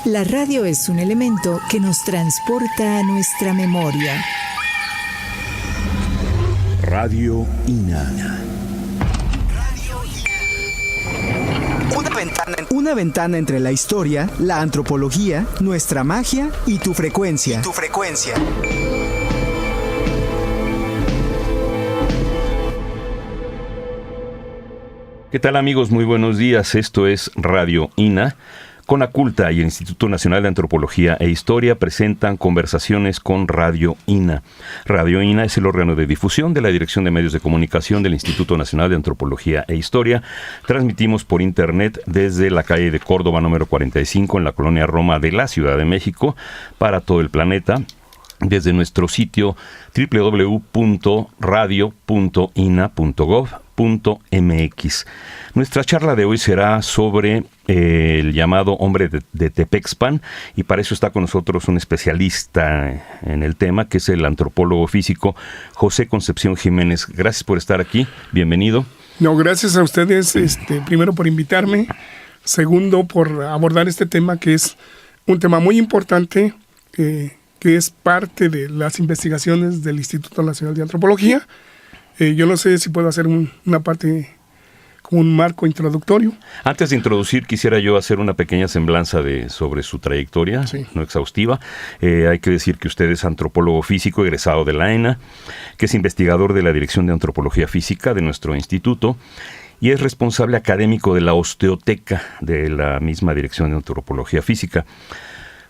La radio es un elemento que nos transporta a nuestra memoria. Radio INA. Una ventana entre la historia, la antropología, nuestra magia y tu frecuencia. ¿Qué tal, amigos? Muy buenos días. Esto es Radio INA. Conaculta y el Instituto Nacional de Antropología e Historia presentan Conversaciones con Radio INA. Radio INA es el órgano de difusión de la Dirección de Medios de Comunicación del Instituto Nacional de Antropología e Historia. Transmitimos por internet desde la calle de Córdoba número 45 en la colonia Roma de la Ciudad de México para todo el planeta, desde nuestro sitio www.radio.ina.gov.mx. Nuestra charla de hoy será sobre el llamado hombre de Tepexpan, y para eso está con nosotros un especialista en el tema, que es el antropólogo físico José Concepción Jiménez. Gracias por estar aquí, bienvenido. No, gracias a ustedes, primero por invitarme, segundo por abordar este tema, que es un tema muy importante, que es parte de las investigaciones del Instituto Nacional de Antropología. Yo no sé si puedo hacer una parte como un marco introductorio. Antes de introducir, quisiera yo hacer una pequeña semblanza sobre su trayectoria, sí, no exhaustiva. Hay que decir que usted es antropólogo físico egresado de la ENA, que es investigador de la Dirección de Antropología Física de nuestro instituto, y es responsable académico de la osteoteca de la misma Dirección de Antropología Física.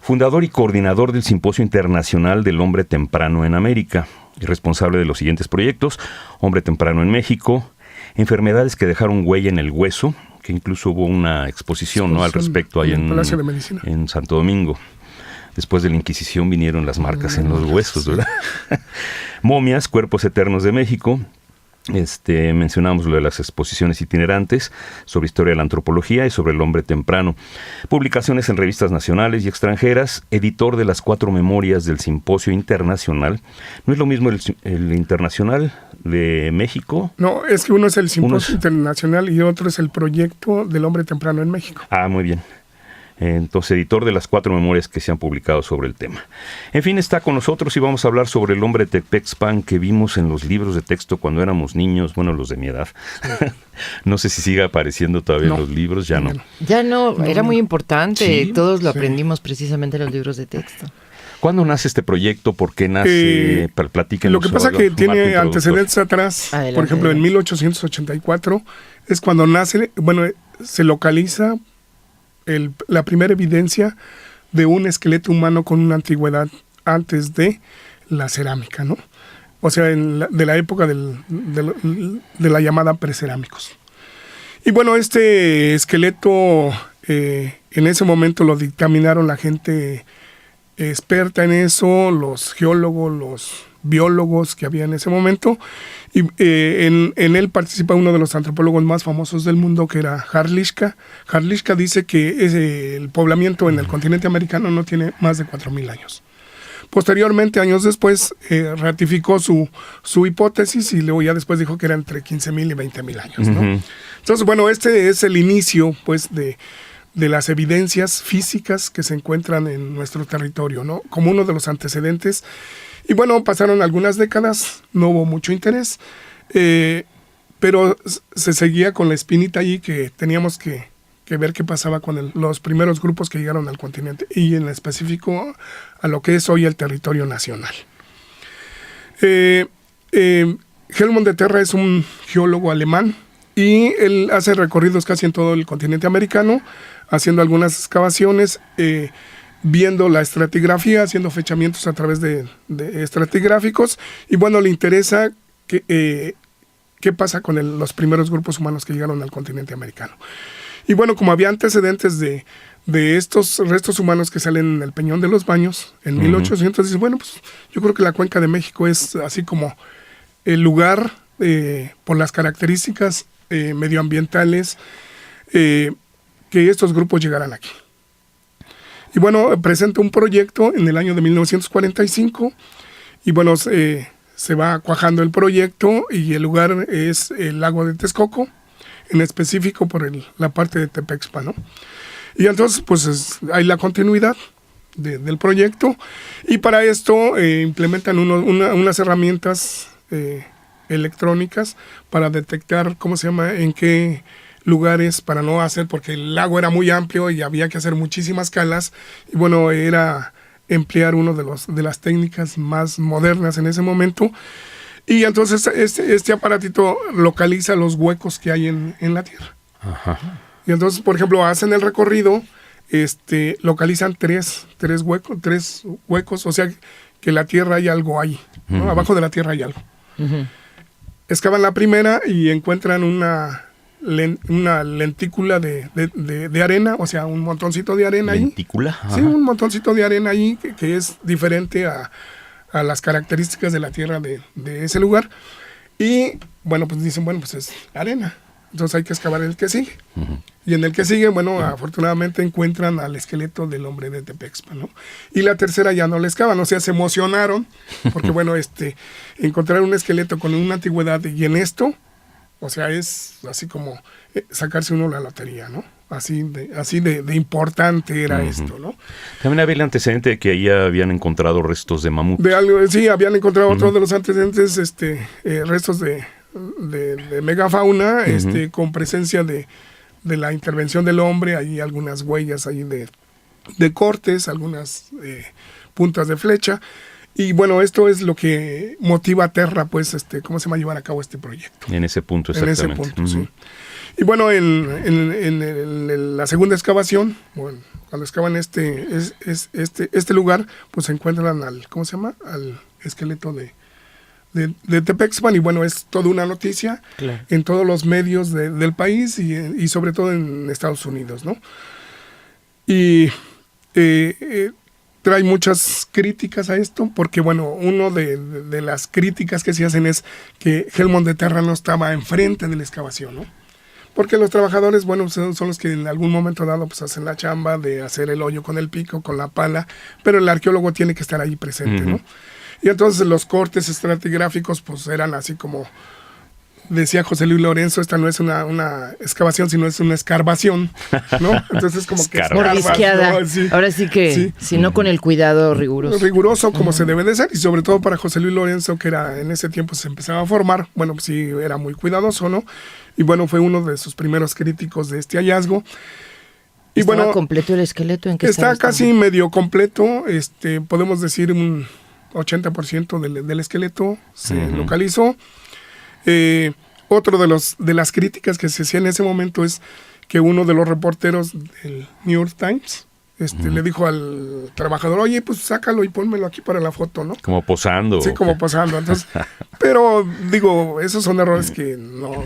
Fundador y coordinador del Simposio Internacional del Hombre Temprano en América, y responsable de los siguientes proyectos: Hombre Temprano en México, Enfermedades que dejaron huella en el hueso, que incluso hubo una exposición, ¿no?, al respecto ahí en Santo Domingo. Después de la Inquisición vinieron las marcas en los huesos, ¿verdad? Momias, Cuerpos Eternos de México. Mencionamos lo de las exposiciones itinerantes sobre historia de la antropología y sobre el hombre temprano. Publicaciones en revistas nacionales y extranjeras. Editor de las 4 memorias del Simposio Internacional. ¿No es lo mismo el Internacional de México? No, es que uno es el Simposio Internacional y otro es el Proyecto del Hombre Temprano en México. Ah, muy bien. Entonces, editor de las 4 memorias que se han publicado sobre el tema. En fin, está con nosotros y vamos a hablar sobre el hombre Tepexpan que vimos en los libros de texto cuando éramos niños, bueno, los de mi edad. No sé si sigue apareciendo todavía en los libros, ya no. Ya no, era muy importante, sí, todos lo aprendimos precisamente en los libros de texto. ¿Cuándo nace este proyecto? ¿Por qué nace? Platíquenos. Lo que pasa es que tiene antecedentes atrás. Adelante, por ejemplo, en 1884 es cuando nace, se localiza la primera evidencia de un esqueleto humano con una antigüedad antes de la cerámica, ¿no? O sea, de la época de la llamada precerámicos. Y bueno, este esqueleto en ese momento lo dictaminaron la gente experta en eso, los geólogos, los biólogos que había en ese momento, y en él participa uno de los antropólogos más famosos del mundo, que era Harlishka. Harlishka dice que el poblamiento en el continente americano no tiene más de 4,000 años. Posteriormente, años después, ratificó su hipótesis y luego ya después dijo que era entre 15,000 y 20,000 años, ¿no? Uh-huh. Entonces, bueno, este es el inicio, pues, de las evidencias físicas que se encuentran en nuestro territorio, ¿no?, como uno de los antecedentes. Y bueno, pasaron algunas décadas, no hubo mucho interés, pero se seguía con la espinita allí que teníamos que ver qué pasaba con los primeros grupos que llegaron al continente, y en específico a lo que es hoy el territorio nacional. Helmut de Terra es un geólogo alemán y él hace recorridos casi en todo el continente americano, haciendo algunas excavaciones, viendo la estratigrafía, haciendo fechamientos a través de estratigráficos, y bueno, le interesa qué pasa con los primeros grupos humanos que llegaron al continente americano. Y bueno, como había antecedentes de estos restos humanos que salen en el Peñón de los Baños en 1800, dice, bueno, pues yo creo que la Cuenca de México es así como el lugar, por las características medioambientales, que estos grupos llegaran aquí. Y bueno, presenta un proyecto en el año de 1945 y bueno, se se va cuajando el proyecto y el lugar es el lago de Texcoco, en específico por la parte de Tepexpan, ¿no? Y entonces pues hay la continuidad del proyecto y para esto implementan unas herramientas electrónicas para detectar, en qué lugares, para no hacer, porque el lago era muy amplio y había que hacer muchísimas calas y bueno, era emplear uno de las técnicas más modernas en ese momento. Y entonces este aparatito localiza los huecos que hay en la tierra. Ajá. Y entonces, por ejemplo, hacen el recorrido, localizan tres huecos, o sea que la tierra hay algo ahí, ¿no? Uh-huh. Abajo de la tierra hay algo. Uh-huh. Excavan la primera y encuentran una lentícula de arena, o sea, un montoncito de arena ahí. ¿Lentícula? Ajá. Sí, un montoncito de arena ahí que es diferente a las características de la tierra de ese lugar. Y bueno, pues dicen, bueno, pues es arena. Entonces hay que excavar el que sigue. Uh-huh. Y en el que sigue, bueno, afortunadamente encuentran al esqueleto del hombre de Tepexpan, ¿no? Y la tercera ya no le excavan, o sea, se emocionaron, porque bueno, encontrar un esqueleto con una antigüedad y en esto, o sea, es así como sacarse uno la lotería, ¿no? Así de importante era esto, ¿no? También había el antecedente de que ahí habían encontrado restos de mamut. Sí, habían encontrado otro de los antecedentes, restos de megafauna, con presencia de la intervención del hombre, hay algunas huellas ahí de cortes, algunas puntas de flecha. Y bueno, esto es lo que motiva a Terra, pues, llevar a cabo este proyecto. En ese punto, exactamente. En ese punto, sí. Y bueno, en la segunda excavación, bueno, cuando excavan este lugar, pues se encuentran al esqueleto de Tepexpan, y bueno, es toda una noticia, claro, en todos los medios del país y sobre todo en Estados Unidos, ¿no? Y trae muchas críticas a esto, porque bueno, uno de las críticas que se hacen es que Helmont de Terra no estaba enfrente de la excavación, ¿no? Porque los trabajadores, bueno, son los que en algún momento dado pues hacen la chamba de hacer el hoyo con el pico, con la pala, pero el arqueólogo tiene que estar ahí presente, ¿no? Y entonces los cortes estratigráficos pues eran así como decía José Luis Lorenzo, esta no es una excavación, sino es una escarbación, ¿no? Entonces como que mordisqueada, ¿no? Sí. Ahora sí que, sí, si no con el cuidado riguroso. Riguroso como se debe de ser, y sobre todo para José Luis Lorenzo, que era en ese tiempo se empezaba a formar, bueno, pues sí, era muy cuidadoso, ¿no? Y bueno, fue uno de sus primeros críticos de este hallazgo. Y ¿Estaba bueno, completo el esqueleto? ¿En qué está casi medio completo, podemos decir un 80% del esqueleto se localizó. Otro de las críticas que se hacía en ese momento es que uno de los reporteros del New York Times le dijo al trabajador, oye, pues sácalo y pónmelo aquí para la foto, ¿no? Como posando. Sí, como posando. Entonces, pero digo, esos son errores que no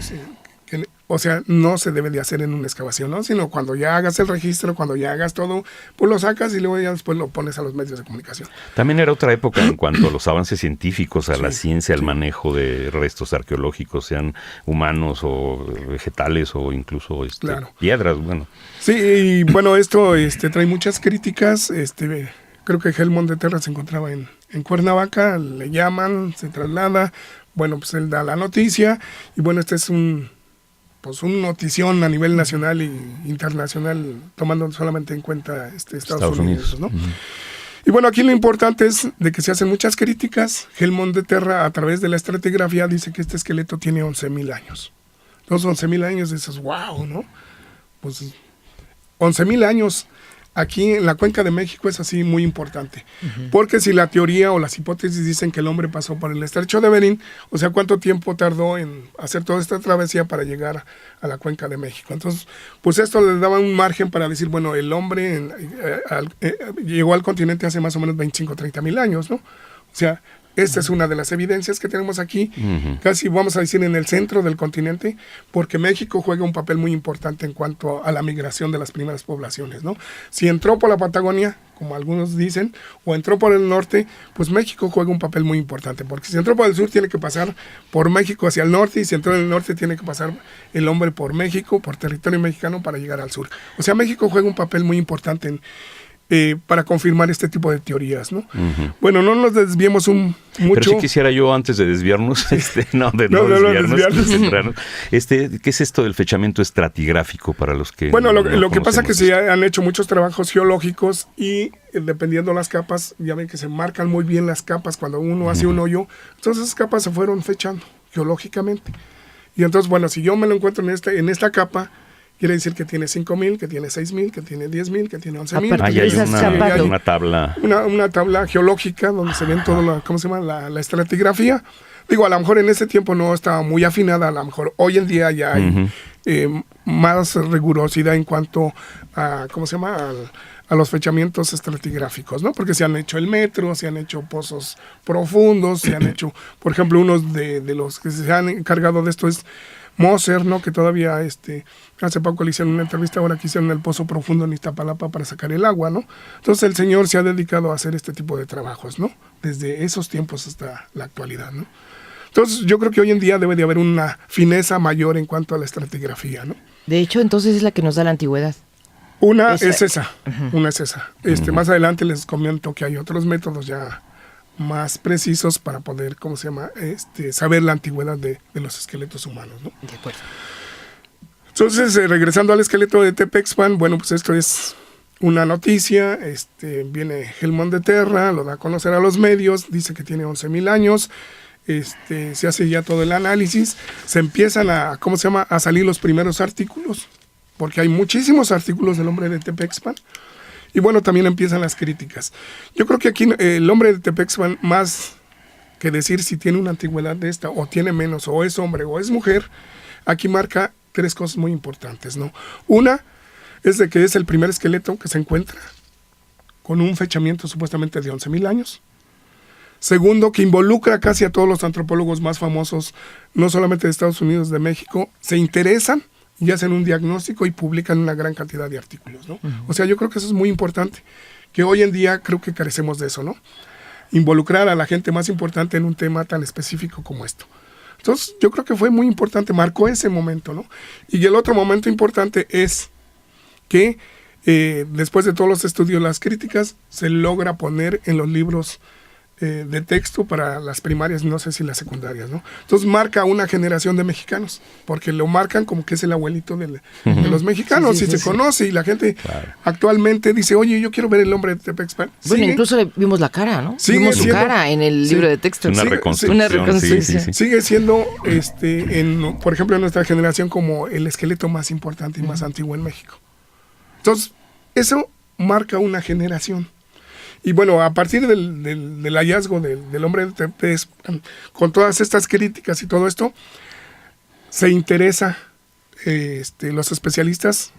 se debe de hacer en una excavación, ¿no? Sino cuando ya hagas el registro, cuando ya hagas todo, pues lo sacas y luego ya después lo pones a los medios de comunicación. También era otra época en cuanto a los avances científicos, a la ciencia, al manejo de restos arqueológicos, sean humanos o vegetales o incluso claro, piedras, bueno. Sí, y bueno, esto trae muchas críticas. Creo que Helmont de Terra se encontraba en Cuernavaca, le llaman, se traslada, bueno, pues él da la noticia, y bueno, este es un notición a nivel nacional e internacional, tomando solamente en cuenta Estados Unidos, ¿no? Uh-huh. Y bueno, aquí lo importante es de que se hacen muchas críticas. Helmont de Terra, a través de la estratigrafía, dice que este esqueleto tiene 11,000 años. Entonces, 11,000 años, dices, wow, ¿no? Pues 11,000 años aquí en la Cuenca de México es así muy importante. Uh-huh. Porque si la teoría o las hipótesis dicen que el hombre pasó por el estrecho de Bering, o sea, ¿cuánto tiempo tardó en hacer toda esta travesía para llegar a la Cuenca de México? Entonces, pues esto le daba un margen para decir, bueno, el hombre llegó al continente hace más o menos 25, 30 mil años, ¿no? O sea, esta es una de las evidencias que tenemos aquí, casi vamos a decir en el centro del continente, porque México juega un papel muy importante en cuanto a la migración de las primeras poblaciones, ¿no? Si entró por la Patagonia, como algunos dicen, o entró por el norte, pues México juega un papel muy importante, porque si entró por el sur tiene que pasar por México hacia el norte, y si entró en el norte tiene que pasar el hombre por México, por territorio mexicano para llegar al sur. O sea, México juega un papel muy importante para confirmar este tipo de teorías, ¿no? Bueno, no nos desviemos mucho. Pero sí quisiera yo, antes de desviarnos, no desviarnos, ¿qué es esto del fechamiento estratigráfico para los que Bueno, lo que pasa es que se han hecho muchos trabajos geológicos y dependiendo las capas, ya ven que se marcan muy bien las capas cuando uno hace un hoyo, entonces esas capas se fueron fechando geológicamente. Y entonces, bueno, si yo me lo encuentro en esta capa, quiere decir que tiene 5,000, que tiene 6,000, que tiene 10,000, que tiene 11,000. Hay una tabla. Una tabla geológica donde se ven todo la estratigrafía. Digo, a lo mejor en ese tiempo no estaba muy afinada, a lo mejor hoy en día ya hay más rigurosidad en cuanto a, a los fechamientos estratigráficos, ¿no? Porque se han hecho el metro, se han hecho pozos profundos, se han hecho, por ejemplo, unos de los que se han encargado de esto es Moser, ¿no? Que todavía hace poco le hicieron una entrevista ahora que hicieron el pozo profundo en Iztapalapa para sacar el agua, ¿no? Entonces el señor se ha dedicado a hacer este tipo de trabajos, ¿no? Desde esos tiempos hasta la actualidad, ¿no? Entonces yo creo que hoy en día debe de haber una fineza mayor en cuanto a la estratigrafía, ¿no? De hecho, entonces es la que nos da la antigüedad. Una es esa. Más adelante les comento que hay otros métodos ya más precisos para poder, saber la antigüedad de los esqueletos humanos, ¿no? De acuerdo. Entonces, regresando al esqueleto de Tepexpan, bueno, pues esto es una noticia, viene Helmont de Terra, lo da a conocer a los medios, dice que tiene 11,000 años, se hace ya todo el análisis, se empiezan a salir los primeros artículos, porque hay muchísimos artículos del hombre de Tepexpan. Y bueno, también empiezan las críticas. Yo creo que aquí el hombre de Tepexpan, más que decir si tiene una antigüedad de esta, o tiene menos, o es hombre o es mujer, aquí marca 3 cosas muy importantes, ¿no? Una es de que es el primer esqueleto que se encuentra con un fechamiento supuestamente de 11,000 años. Segundo, que involucra casi a todos los antropólogos más famosos, no solamente de Estados Unidos, de México, se interesan y hacen un diagnóstico y publican una gran cantidad de artículos, ¿no? O sea, yo creo que eso es muy importante, que hoy en día creo que carecemos de eso, ¿no? Involucrar a la gente más importante en un tema tan específico como esto. Entonces, yo creo que fue muy importante, marcó ese momento, ¿no? Y el otro momento importante es que después de todos los estudios, las críticas, se logra poner en los libros de texto para las primarias, no sé si las secundarias, ¿no? Entonces marca una generación de mexicanos, porque lo marcan como que es el abuelito de los mexicanos, y se conoce, y la gente actualmente dice, oye, yo quiero ver el hombre de Tepexpan. Bueno, incluso le vimos la cara, ¿no? Vimos su cara en el libro de texto. Una reconstrucción. Sigue siendo, por ejemplo, en nuestra generación, como el esqueleto más importante y más antiguo en México. Entonces, eso marca una generación. Y bueno, a partir del hallazgo del hombre de Tepexpan, con todas estas críticas y todo esto, se interesa los especialistas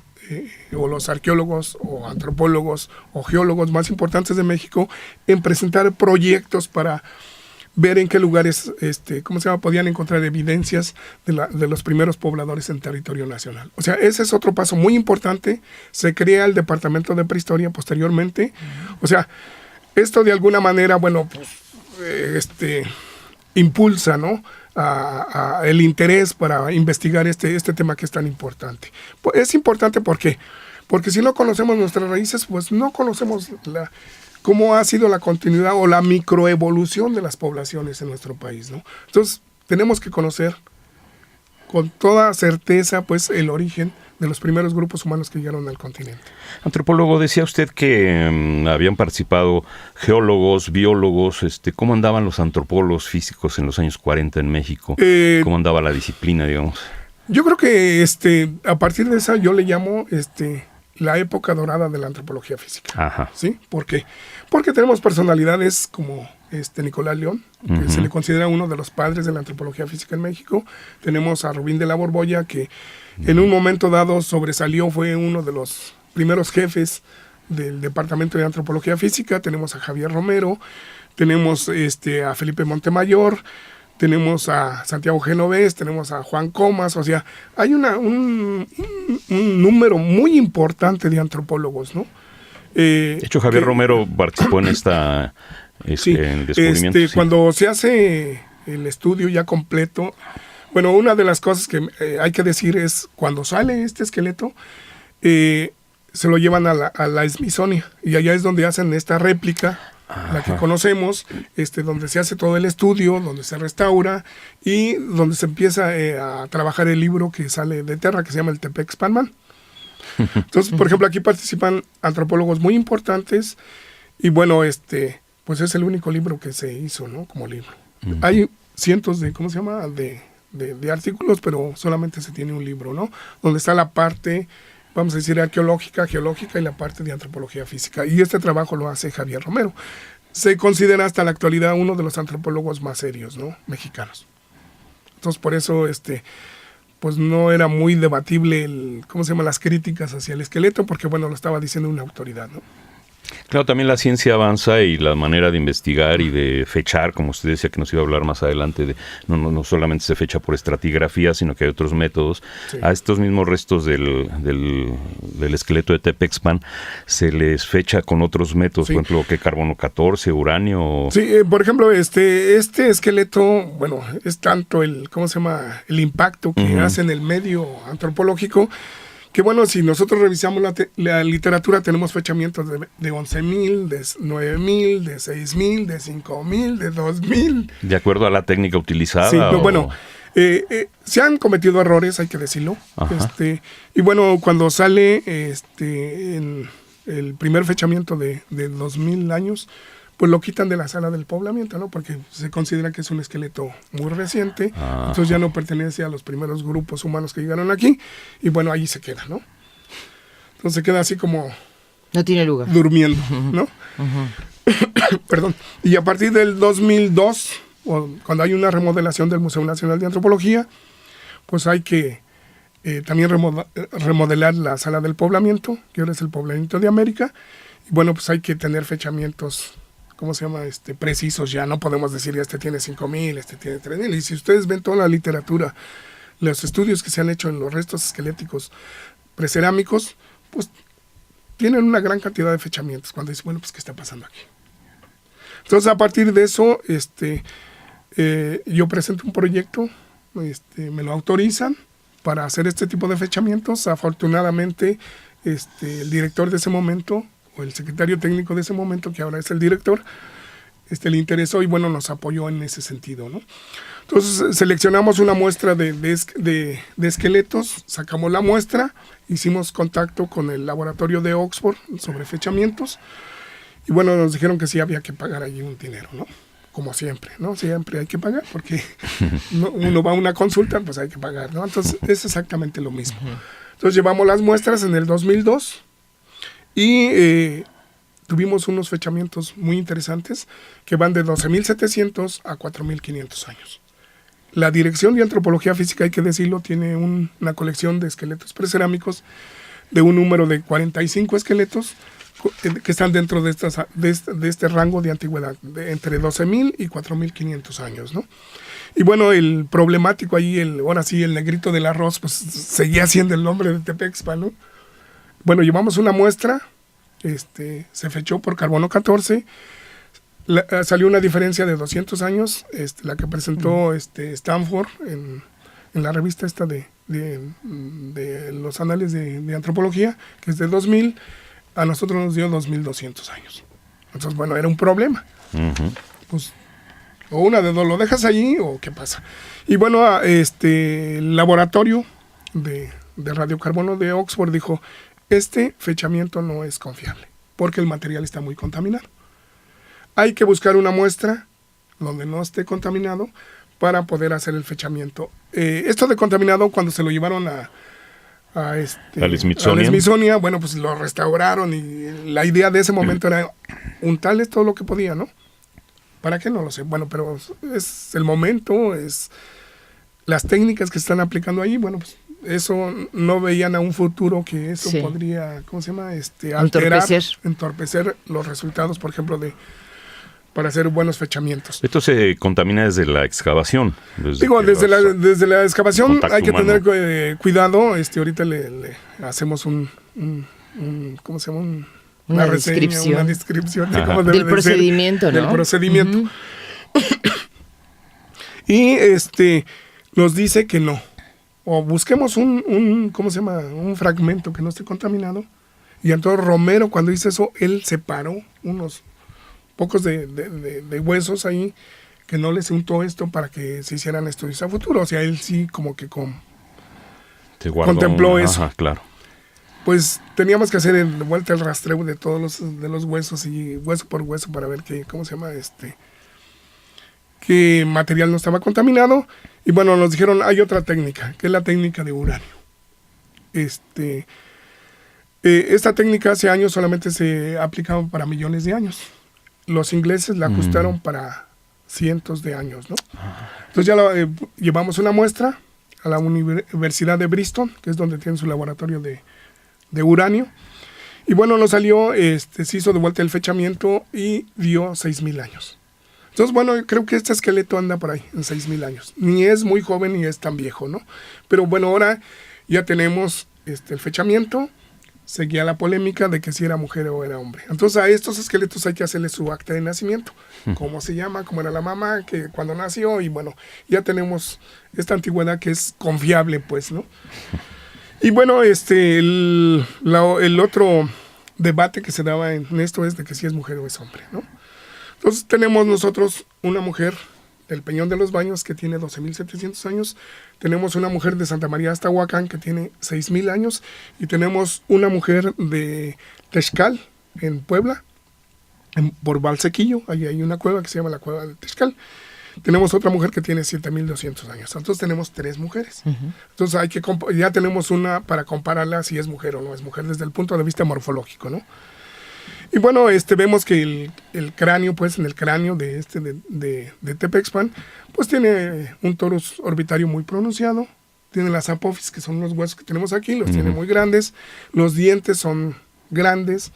o los arqueólogos o antropólogos o geólogos más importantes de México en presentar proyectos para ver en qué lugares podían encontrar evidencias de los primeros pobladores en territorio nacional. O sea, ese es otro paso muy importante. Se crea el Departamento de Prehistoria posteriormente. O sea, esto de alguna manera, bueno, pues, impulsa, ¿no?, el interés para investigar este tema que es tan importante. Pues es importante porque si no conocemos nuestras raíces, pues no conocemos cómo ha sido la continuidad o la microevolución de las poblaciones en nuestro país, ¿no? Entonces, tenemos que conocer con toda certeza, pues, el origen de los primeros grupos humanos que llegaron al continente. Antropólogo, decía usted que habían participado geólogos, biólogos. ¿Cómo andaban los antropólogos físicos en los años 40 en México? ¿Cómo andaba la disciplina, digamos? Yo creo que a partir de esa yo le llamo la época dorada de la antropología física. Ajá. ¿Sí? ¿Por qué? Porque tenemos personalidades como Nicolás León, que se le considera uno de los padres de la antropología física en México. Tenemos a Rubín de la Borbolla, que en un momento dado sobresalió, fue uno de los primeros jefes del Departamento de Antropología Física. Tenemos a Javier Romero, tenemos a Felipe Montemayor, tenemos a Santiago Genovés, tenemos a Juan Comas. O sea, hay un número muy importante de antropólogos, ¿no? De hecho, Javier Romero participó en esta en descubrimiento. Cuando se hace el estudio ya completo, bueno, una de las cosas que hay que decir es, cuando sale este esqueleto, se lo llevan a la Smithsonian, y allá es donde hacen esta réplica, la que conocemos, donde se hace todo el estudio, donde se restaura y donde se empieza a trabajar el libro que sale de Terra, que se llama el Tepexpan-Man. Entonces, por ejemplo, aquí participan antropólogos muy importantes y bueno, pues es el único libro que se hizo, ¿no? Como libro. Hay cientos de, ¿cómo se llama? De artículos, pero solamente se tiene un libro, ¿no? Donde está la parte, vamos a decir, arqueológica, geológica y la parte de antropología física. Y este trabajo lo hace Javier Romero. Se considera hasta la actualidad uno de los antropólogos más serios, ¿no? Mexicanos. Entonces, por eso, pues no era muy debatible las críticas hacia el esqueleto, porque, bueno, lo estaba diciendo una autoridad, ¿no? Claro, también la ciencia avanza y la manera de investigar y de fechar, como usted decía que nos iba a hablar más adelante, no solamente se fecha por estratigrafía, sino que hay otros métodos. Sí. A estos mismos restos del esqueleto de Tepexpan se les fecha con otros métodos, sí. Por ejemplo, que carbono 14, uranio. Sí, por ejemplo, este esqueleto, bueno, es tanto el impacto que hace en el medio antropológico, que bueno, si nosotros revisamos la literatura, tenemos fechamientos de 11,000, de 9,000, de 6,000, de 5,000, de 2,000. ¿De acuerdo a la técnica utilizada? Sí, pero bueno, se han cometido errores, hay que decirlo. Y bueno, cuando sale en el primer fechamiento de 2,000 años, pues lo quitan de la sala del poblamiento, ¿no? Porque se considera que es un esqueleto muy reciente, entonces ya no pertenece a los primeros grupos humanos que llegaron aquí, y bueno, ahí se queda, ¿no? Entonces se queda así como... No tiene lugar. Durmiendo, ¿no? Perdón. Y a partir del 2002, cuando hay una remodelación del Museo Nacional de Antropología, pues hay que también remodelar la sala del poblamiento, que ahora es el Poblamiento de América, y bueno, pues hay que tener fechamientos precisos ya, no podemos decir ya tiene 5,000, tiene 3,000, y si ustedes ven toda la literatura, los estudios que se han hecho en los restos esqueléticos precerámicos, pues tienen una gran cantidad de fechamientos, cuando dicen, bueno, pues ¿qué está pasando aquí? Entonces, a partir de eso, yo presento un proyecto, me lo autorizan para hacer este tipo de fechamientos. Afortunadamente, el director de ese momento, o el secretario técnico de ese momento, que ahora es el director, le interesó y bueno, nos apoyó en ese sentido, ¿no? Entonces seleccionamos una muestra de esqueletos, sacamos la muestra, hicimos contacto con el laboratorio de Oxford sobre fechamientos y bueno, nos dijeron que sí había que pagar allí un dinero, ¿no? Como siempre, ¿no? Siempre hay que pagar porque uno va a una consulta, pues hay que pagar, ¿no? Entonces es exactamente lo mismo. Entonces llevamos las muestras en el 2002 y tuvimos unos fechamientos muy interesantes que van de 12,700 a 4,500 años. La Dirección de Antropología Física, hay que decirlo, tiene una colección de esqueletos precerámicos de un número de 45 esqueletos que están dentro de este rango de antigüedad, entre 12,000 y 4,500 años, ¿no? Y bueno, el problemático ahí, ahora sí, el negrito del arroz, pues seguía siendo el nombre de Tepexpan, ¿no? Bueno, llevamos una muestra, se fechó por carbono 14, salió una diferencia de 200 años, la que presentó Stanford en la revista esta de los anales de antropología, que es de 2000, a nosotros nos dio 2,200 años. Entonces, bueno, era un problema. Pues, o una de dos, ¿lo dejas allí o qué pasa? Y bueno, el laboratorio de radiocarbono de Oxford dijo, este fechamiento no es confiable, porque el material está muy contaminado. Hay que buscar una muestra donde no esté contaminado para poder hacer el fechamiento. Esto de contaminado, cuando se lo llevaron al Smithsonian, bueno, pues lo restauraron y la idea de ese momento era untarles todo lo que podía, ¿no? ¿Para qué? No lo sé. Bueno, pero es el momento, es las técnicas que están aplicando ahí, bueno, pues eso no veían a un futuro que eso podría, ¿cómo se llama? Alterar, entorpecer los resultados, por ejemplo, para hacer buenos fechamientos. Esto se contamina desde la excavación. Desde la excavación hay que tener cuidado. Ahorita le hacemos ¿cómo se llama? Una descripción de cómo debe del procedimiento, ser, ¿no? Del procedimiento. Y nos dice que no. O busquemos ¿cómo se llama? Un fragmento que no esté contaminado Y entonces Romero, cuando hizo eso, él separó unos pocos de huesos ahí, que no les untó esto para que se hicieran estudios a futuro. O sea, él sí como que contempló eso. Ajá, claro. Pues teníamos que hacer de vuelta el rastreo de todos los huesos y hueso por hueso para ver qué material no estaba contaminado. Y bueno, nos dijeron, hay otra técnica, que es la técnica de uranio. Esta técnica hace años solamente se aplicaba para millones de años. Los ingleses la ajustaron para cientos de años, ¿no? Entonces ya llevamos una muestra a la Universidad de Bristol, que es donde tienen su laboratorio de uranio. Y bueno, nos salió, se hizo de vuelta el fechamiento y dio 6,000 años. Entonces, bueno, creo que este esqueleto anda por ahí, en 6,000 años. Ni es muy joven ni es tan viejo, ¿no? Pero bueno, ahora ya tenemos el fechamiento. Seguía la polémica de que si era mujer o era hombre. Entonces a estos esqueletos hay que hacerle su acta de nacimiento. ¿Cómo se llama? ¿Cómo era la mamá? Que cuando nació. Y bueno, ya tenemos esta antigüedad que es confiable, pues, ¿no? Y bueno, el otro debate que se daba en esto es de que si es mujer o es hombre, ¿no? Entonces tenemos nosotros una mujer del Peñón de los Baños que tiene 12,700 años, tenemos una mujer de Santa María Aztahuacán que tiene 6,000 años y tenemos una mujer de Texcal en Puebla, por Valsequillo, ahí hay una cueva que se llama la Cueva de Texcal. Tenemos otra mujer que tiene 7,200 años. Entonces tenemos 3 mujeres. Entonces ya tenemos una para compararla si es mujer o no es mujer desde el punto de vista morfológico, ¿no? Y bueno, vemos que el cráneo, pues en el cráneo de Tepexpan, pues tiene un torus orbitario muy pronunciado, tiene las apófisis, que son los huesos que tenemos aquí, los tiene muy grandes, los dientes son grandes,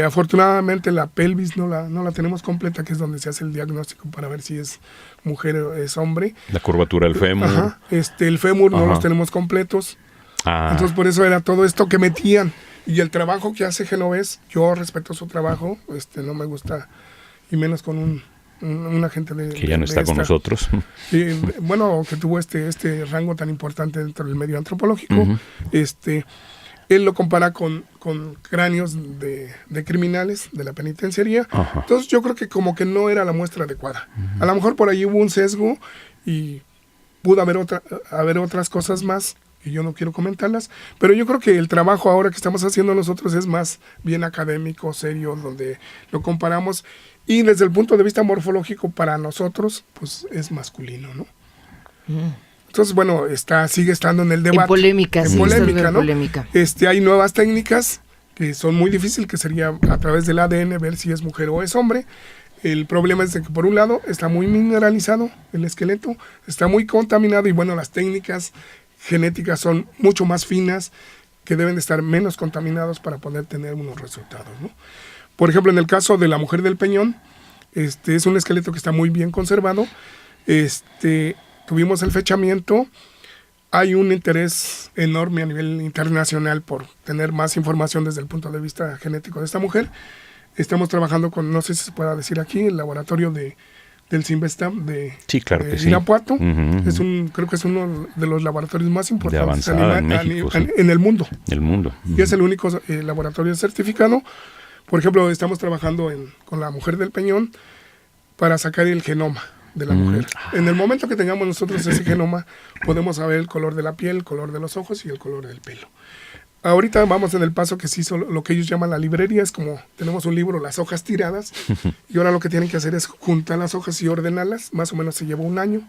afortunadamente la pelvis no la tenemos completa, que es donde se hace el diagnóstico para ver si es mujer o es hombre. La curvatura del fémur. Ajá, el fémur no los tenemos completos. Entonces por eso era todo esto que metían. Y el trabajo que hace Genovés, yo respeto su trabajo, no me gusta, y menos con una gente que ya no está con nosotros. Y, bueno, que tuvo este rango tan importante dentro del medio antropológico. Él lo compara con cráneos de criminales de la penitenciaría. Entonces yo creo que como que no era la muestra adecuada. A lo mejor por ahí hubo un sesgo y pudo haber otras cosas más, y yo no quiero comentarlas, pero yo creo que el trabajo ahora que estamos haciendo nosotros es más bien académico, serio, donde lo comparamos, y desde el punto de vista morfológico para nosotros, pues es masculino, ¿no? Entonces, bueno, sigue estando en el debate. En polémica, ¿no? Polémica. Hay nuevas técnicas que son muy difíciles, que sería a través del ADN ver si es mujer o es hombre. El problema es de que por un lado está muy mineralizado el esqueleto, está muy contaminado, y bueno, las técnicas genéticas son mucho más finas, que deben de estar menos contaminados para poder tener unos resultados, ¿no? Por ejemplo, en el caso de la mujer del Peñón, es un esqueleto que está muy bien conservado. Tuvimos el fechamiento. Hay un interés enorme a nivel internacional por tener más información desde el punto de vista genético de esta mujer. Estamos trabajando con, no sé si se pueda decir aquí, el laboratorio del CIMBESTAB de Irapuato. Creo que es uno de los laboratorios más importantes en el mundo. Y es el único laboratorio certificado. Por ejemplo, estamos trabajando con la mujer del Peñón para sacar el genoma de la mujer. En el momento que tengamos nosotros ese genoma, podemos saber el color de la piel, el color de los ojos y el color del pelo. Ahorita vamos en el paso que se hizo lo que ellos llaman la librería. Es como tenemos un libro, las hojas tiradas, y ahora lo que tienen que hacer es juntar las hojas y ordenarlas. Más o menos se lleva un año,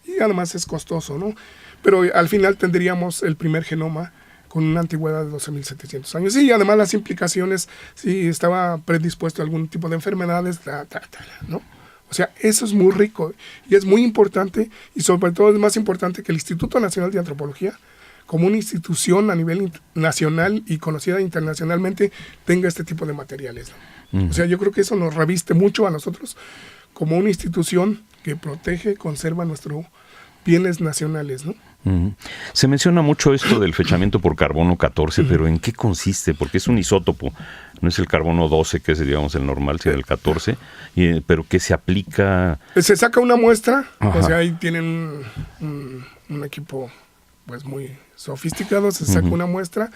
y además es costoso, ¿no? Pero al final tendríamos el primer genoma con una antigüedad de 12,700 años. Y además las implicaciones, si estaba predispuesto a algún tipo de enfermedades, ¿no? O sea, eso es muy rico y es muy importante, y sobre todo es más importante que el Instituto Nacional de Antropología, como una institución a nivel nacional y conocida internacionalmente, tenga este tipo de materiales, ¿no? O sea, yo creo que eso nos reviste mucho a nosotros como una institución que protege, conserva nuestros bienes nacionales, ¿no? Se menciona mucho esto del fechamiento por carbono 14, pero ¿en qué consiste? Porque es un isótopo, no es el carbono 12, que es, digamos, el normal, sino el 14, pero ¿qué se aplica? Se saca una muestra. O sea, ahí tienen un equipo pues muy sofisticado, se saca una muestra,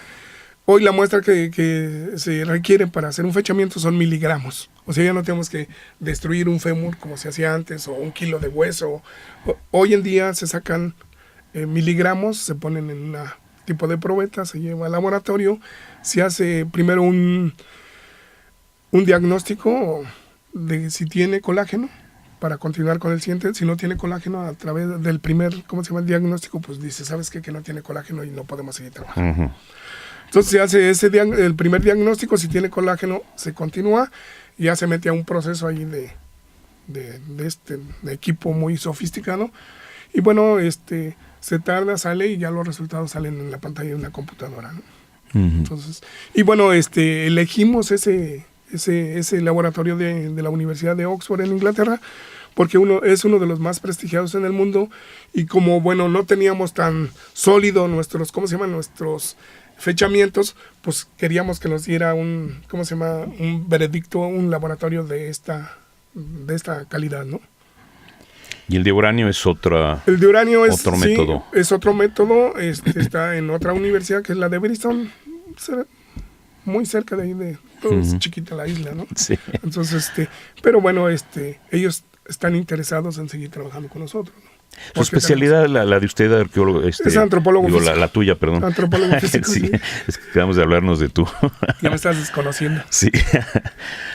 Hoy la muestra que se requiere para hacer un fechamiento son miligramos. O sea, ya no tenemos que destruir un fémur como se hacía antes, o 1 kilo de hueso. Hoy en día se sacan miligramos, se ponen en un tipo de probeta, se lleva al laboratorio, se hace primero un diagnóstico de si tiene colágeno, para continuar con el siguiente. Si no tiene colágeno, a través del primer, diagnóstico, pues dice, ¿sabes qué? Que no tiene colágeno y no podemos seguir trabajando. Uh-huh. Entonces se hace el primer diagnóstico, si tiene colágeno se continúa, y ya se mete a un proceso ahí de equipo muy sofisticado, y bueno, se tarda, sale, y ya los resultados salen en la pantalla de una computadora, ¿no? Uh-huh. Entonces, y bueno, elegimos ese laboratorio de la Universidad de Oxford en Inglaterra, porque es uno de los más prestigiados en el mundo, y como, bueno, no teníamos tan sólido nuestros fechamientos, pues queríamos que nos diera un veredicto, un laboratorio de esta calidad, ¿no? Y el de uranio es otro método. Es otro método, está en otra universidad que es la de Bristol, muy cerca de ahí, es chiquita la isla, ¿no? Sí. Entonces, pero bueno, ellos están interesados en seguir trabajando con nosotros, ¿no? Su especialidad, la de usted, arqueólogo, es antropólogo físico. La tuya, perdón. Antropólogo físico, sí. Es que acabamos de hablarnos de tú. Ya me estás desconociendo. Sí.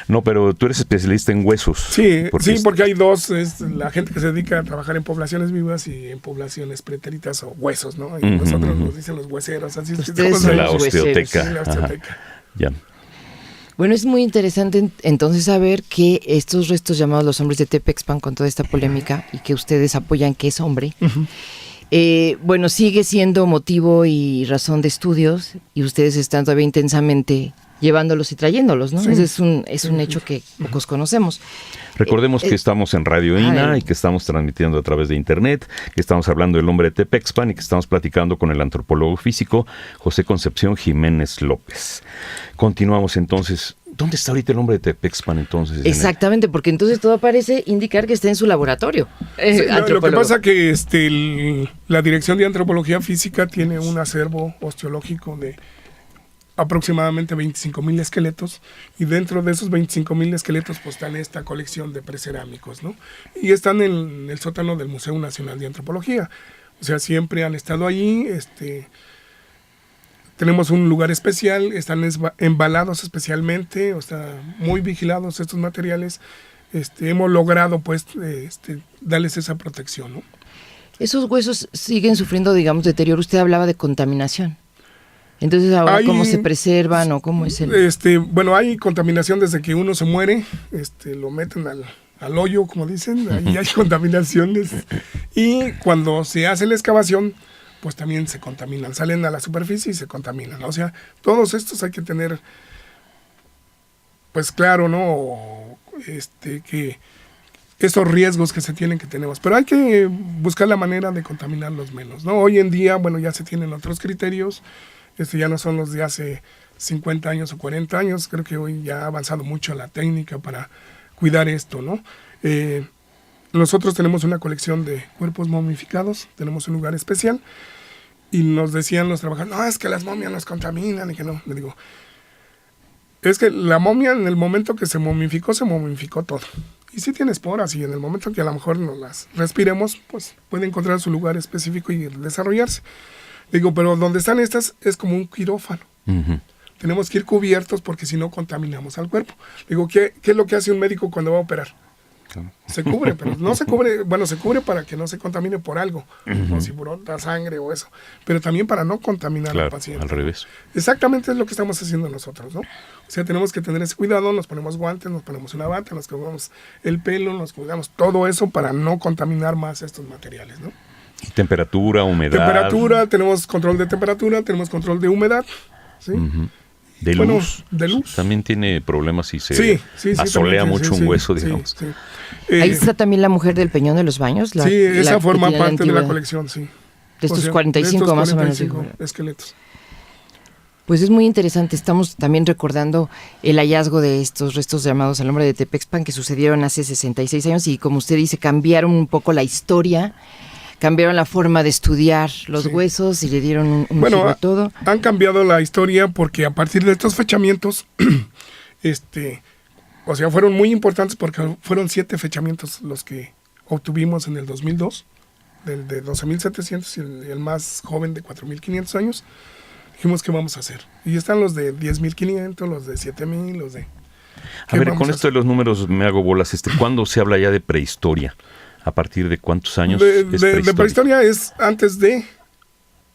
No, pero tú eres especialista en huesos. Sí, porque hay dos, es la gente que se dedica a trabajar en poblaciones vivas y en poblaciones pretéritas o huesos, ¿no? Y nosotros nos dicen los hueseros, así es que la osteoteca. Sí, la osteoteca. Ya. Bueno, es muy interesante entonces saber que estos restos llamados los hombres de Tepexpan, con toda esta polémica, y que ustedes apoyan que es hombre, bueno, sigue siendo motivo y razón de estudios, y ustedes están todavía intensamente llevándolos y trayéndolos, ¿no? Sí. Ese es un hecho que pocos conocemos. Recordemos que estamos en Radio INA y que estamos transmitiendo a través de internet, que estamos hablando del hombre de Tepexpan y que estamos platicando con el antropólogo físico José Concepción Jiménez López. Continuamos entonces. ¿Dónde está ahorita el hombre de Tepexpan entonces? Exactamente, porque entonces todo parece indicar que está en su laboratorio. Sí, lo que pasa que la Dirección de Antropología Física tiene un acervo osteológico de aproximadamente 25,000 esqueletos, y dentro de esos 25,000 esqueletos pues están esta colección de precerámicos, ¿no? Y están en el sótano del Museo Nacional de Antropología. O sea, siempre han estado allí, tenemos un lugar especial, están embalados especialmente, o sea, muy vigilados estos materiales. Hemos logrado pues darles esa protección, ¿no? Esos huesos siguen sufriendo, digamos, deterioro. Usted hablaba de contaminación. Entonces, ahora, ¿cómo se preservan o cómo es el...? Bueno, hay contaminación desde que uno se muere, lo meten al hoyo, como dicen, ahí hay contaminaciones. Y cuando se hace la excavación, pues también se contaminan, salen a la superficie y se contaminan. O sea, todos estos hay que tener, pues claro, ¿no? Que esos riesgos que se tienen, que tenemos. Pero hay que buscar la manera de contaminarlos menos, ¿no? Hoy en día, bueno, ya se tienen otros criterios. Ya no son los de hace 50 años o 40 años. Creo que hoy ya ha avanzado mucho la técnica para cuidar esto, ¿no? Nosotros tenemos una colección de cuerpos momificados, tenemos un lugar especial, y nos decían los trabajadores, no, es que las momias nos contaminan, y que no. Le digo, es que la momia, en el momento que se momificó todo. Y sí tiene esporas, y en el momento que a lo mejor nos las respiremos, pues puede encontrar su lugar específico y desarrollarse. Digo, pero donde están estas es como un quirófano. Uh-huh. Tenemos que ir cubiertos porque si no contaminamos al cuerpo. Digo, ¿qué es lo que hace un médico cuando va a operar? Se cubre, pero no se cubre, bueno, se cubre para que no se contamine por algo, o si brota sangre o eso, pero también para no contaminar al paciente. Al revés. Exactamente es lo que estamos haciendo nosotros, ¿no? O sea, tenemos que tener ese cuidado, nos ponemos guantes, nos ponemos una bata, nos cuidamos el pelo, nos cuidamos todo eso para no contaminar más estos materiales, ¿no? Temperatura, humedad. Temperatura, tenemos control de temperatura, tenemos control de humedad, ¿sí? Uh-huh. De luz. También tiene problemas si se asolea mucho un hueso, digamos. Sí. Ahí está también la mujer del Peñón de los Baños. Esa forma parte de la colección, sí. De estos 45 más o menos. Esqueletos. Pues es muy interesante. Estamos también recordando el hallazgo de estos restos llamados al hombre de Tepexpan, que sucedieron hace 66 años y, como usted dice, cambiaron un poco la historia cambiaron la forma de estudiar los huesos y le dieron un giro a todo. Han cambiado la historia porque a partir de estos fechamientos, o sea, fueron muy importantes porque fueron 7 fechamientos los que obtuvimos en el 2002, del de 12.700 y el más joven de 4.500 años. Dijimos, ¿qué vamos a hacer? Y están los de 10.500, los de 7.000, los de... A ver, con esto de los números me hago bolas. ¿Cuándo se habla ya de prehistoria? ¿A partir de cuántos años de prehistoria es antes de...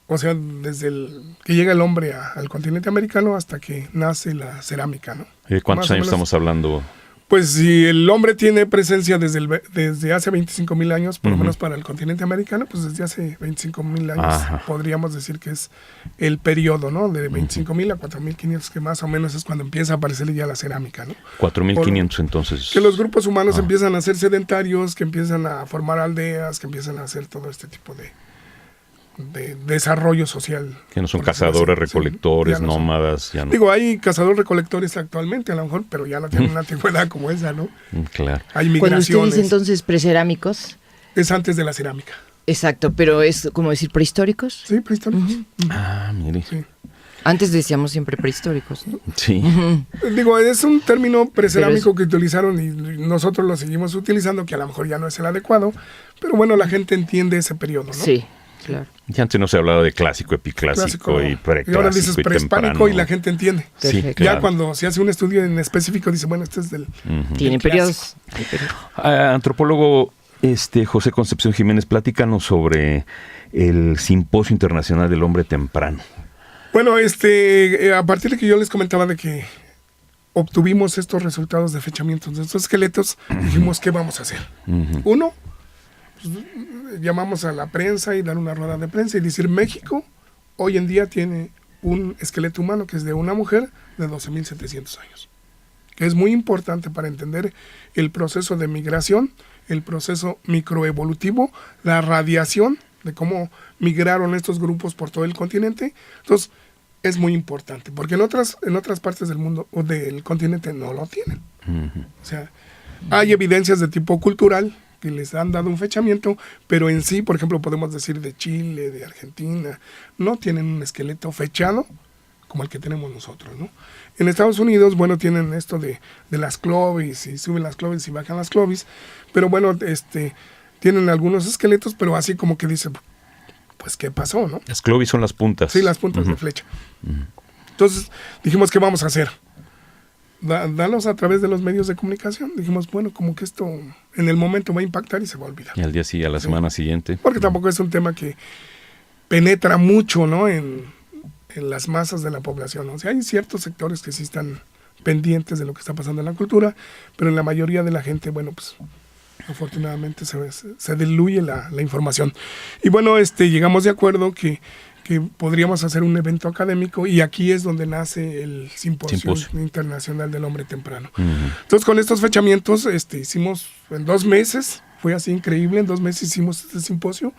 O sea, desde que llega el hombre al continente americano hasta que nace la cerámica, ¿no? ¿Cuántos años estamos hablando? Pues si el hombre tiene presencia desde hace 25.000 años, por lo menos para el continente americano, pues desde hace 25.000 años podríamos decir que es el periodo, ¿no? De 25.000 a 4.500, que más o menos es cuando empieza a aparecer ya la cerámica, ¿no? 4.500 entonces. Que los grupos humanos empiezan a ser sedentarios, que empiezan a formar aldeas, que empiezan a hacer todo este tipo de desarrollo social. Que no son cazadores, recolectores, sí, nómadas. Ya no. Digo, hay cazadores recolectores actualmente a lo mejor, pero ya no tienen una antigüedad como esa, ¿no? Claro. Hay migraciones. Cuando usted dice entonces precerámicos. Es antes de la cerámica. Exacto, pero es como decir prehistóricos. Sí, prehistóricos. Mire. Sí. Antes decíamos siempre prehistóricos, ¿no? Sí. Digo, es un término precerámico que utilizaron y nosotros lo seguimos utilizando, que a lo mejor ya no es el adecuado, pero bueno, la gente entiende ese periodo, ¿no? Sí. Claro. Y antes no se hablaba de clásico, epiclásico y preclásico. Y ahora dices prehispánico y la gente entiende. Sí, ya claro. Cuando se hace un estudio en específico dice, bueno, este es del... Tienen periodos. Antropólogo José Concepción Jiménez, platícanos sobre el Simposio Internacional del Hombre Temprano. Bueno, a partir de que yo les comentaba de que obtuvimos estos resultados de fechamientos de estos esqueletos, dijimos, ¿qué vamos a hacer? Uno, pues, llamamos a la prensa y dar una rueda de prensa y decir, México hoy en día tiene un esqueleto humano que es de una mujer de 12.700 años, que es muy importante para entender el proceso de migración, el proceso microevolutivo, la radiación, de cómo migraron estos grupos por todo el continente. Entonces, es muy importante, porque en otras partes del mundo o del continente no lo tienen. O sea, hay evidencias de tipo cultural que les han dado un fechamiento, pero en sí, por ejemplo, podemos decir de Chile, de Argentina, no tienen un esqueleto fechado como el que tenemos nosotros, ¿no? En Estados Unidos, bueno, tienen esto de las Clovis, y suben las Clovis y bajan las Clovis, pero bueno, tienen algunos esqueletos, pero así como que dicen, pues, ¿qué pasó, no? Las Clovis son las puntas. Sí, las puntas de flecha. Entonces, dijimos, ¿qué vamos a hacer? Danos a través de los medios de comunicación. Dijimos, bueno, como que esto en el momento va a impactar y se va a olvidar. Y al día siguiente, a la semana siguiente. Porque tampoco es un tema que penetra mucho, ¿no? En las masas de la población, ¿no? O sea, hay ciertos sectores que sí están pendientes de lo que está pasando en la cultura, pero en la mayoría de la gente, bueno, pues afortunadamente se diluye la información. Y bueno, llegamos de acuerdo que podríamos hacer un evento académico y aquí es donde nace el Simposio Internacional del Hombre Temprano. Entonces, con estos fechamientos hicimos en 2 meses, fue así increíble, en 2 meses hicimos este simposio,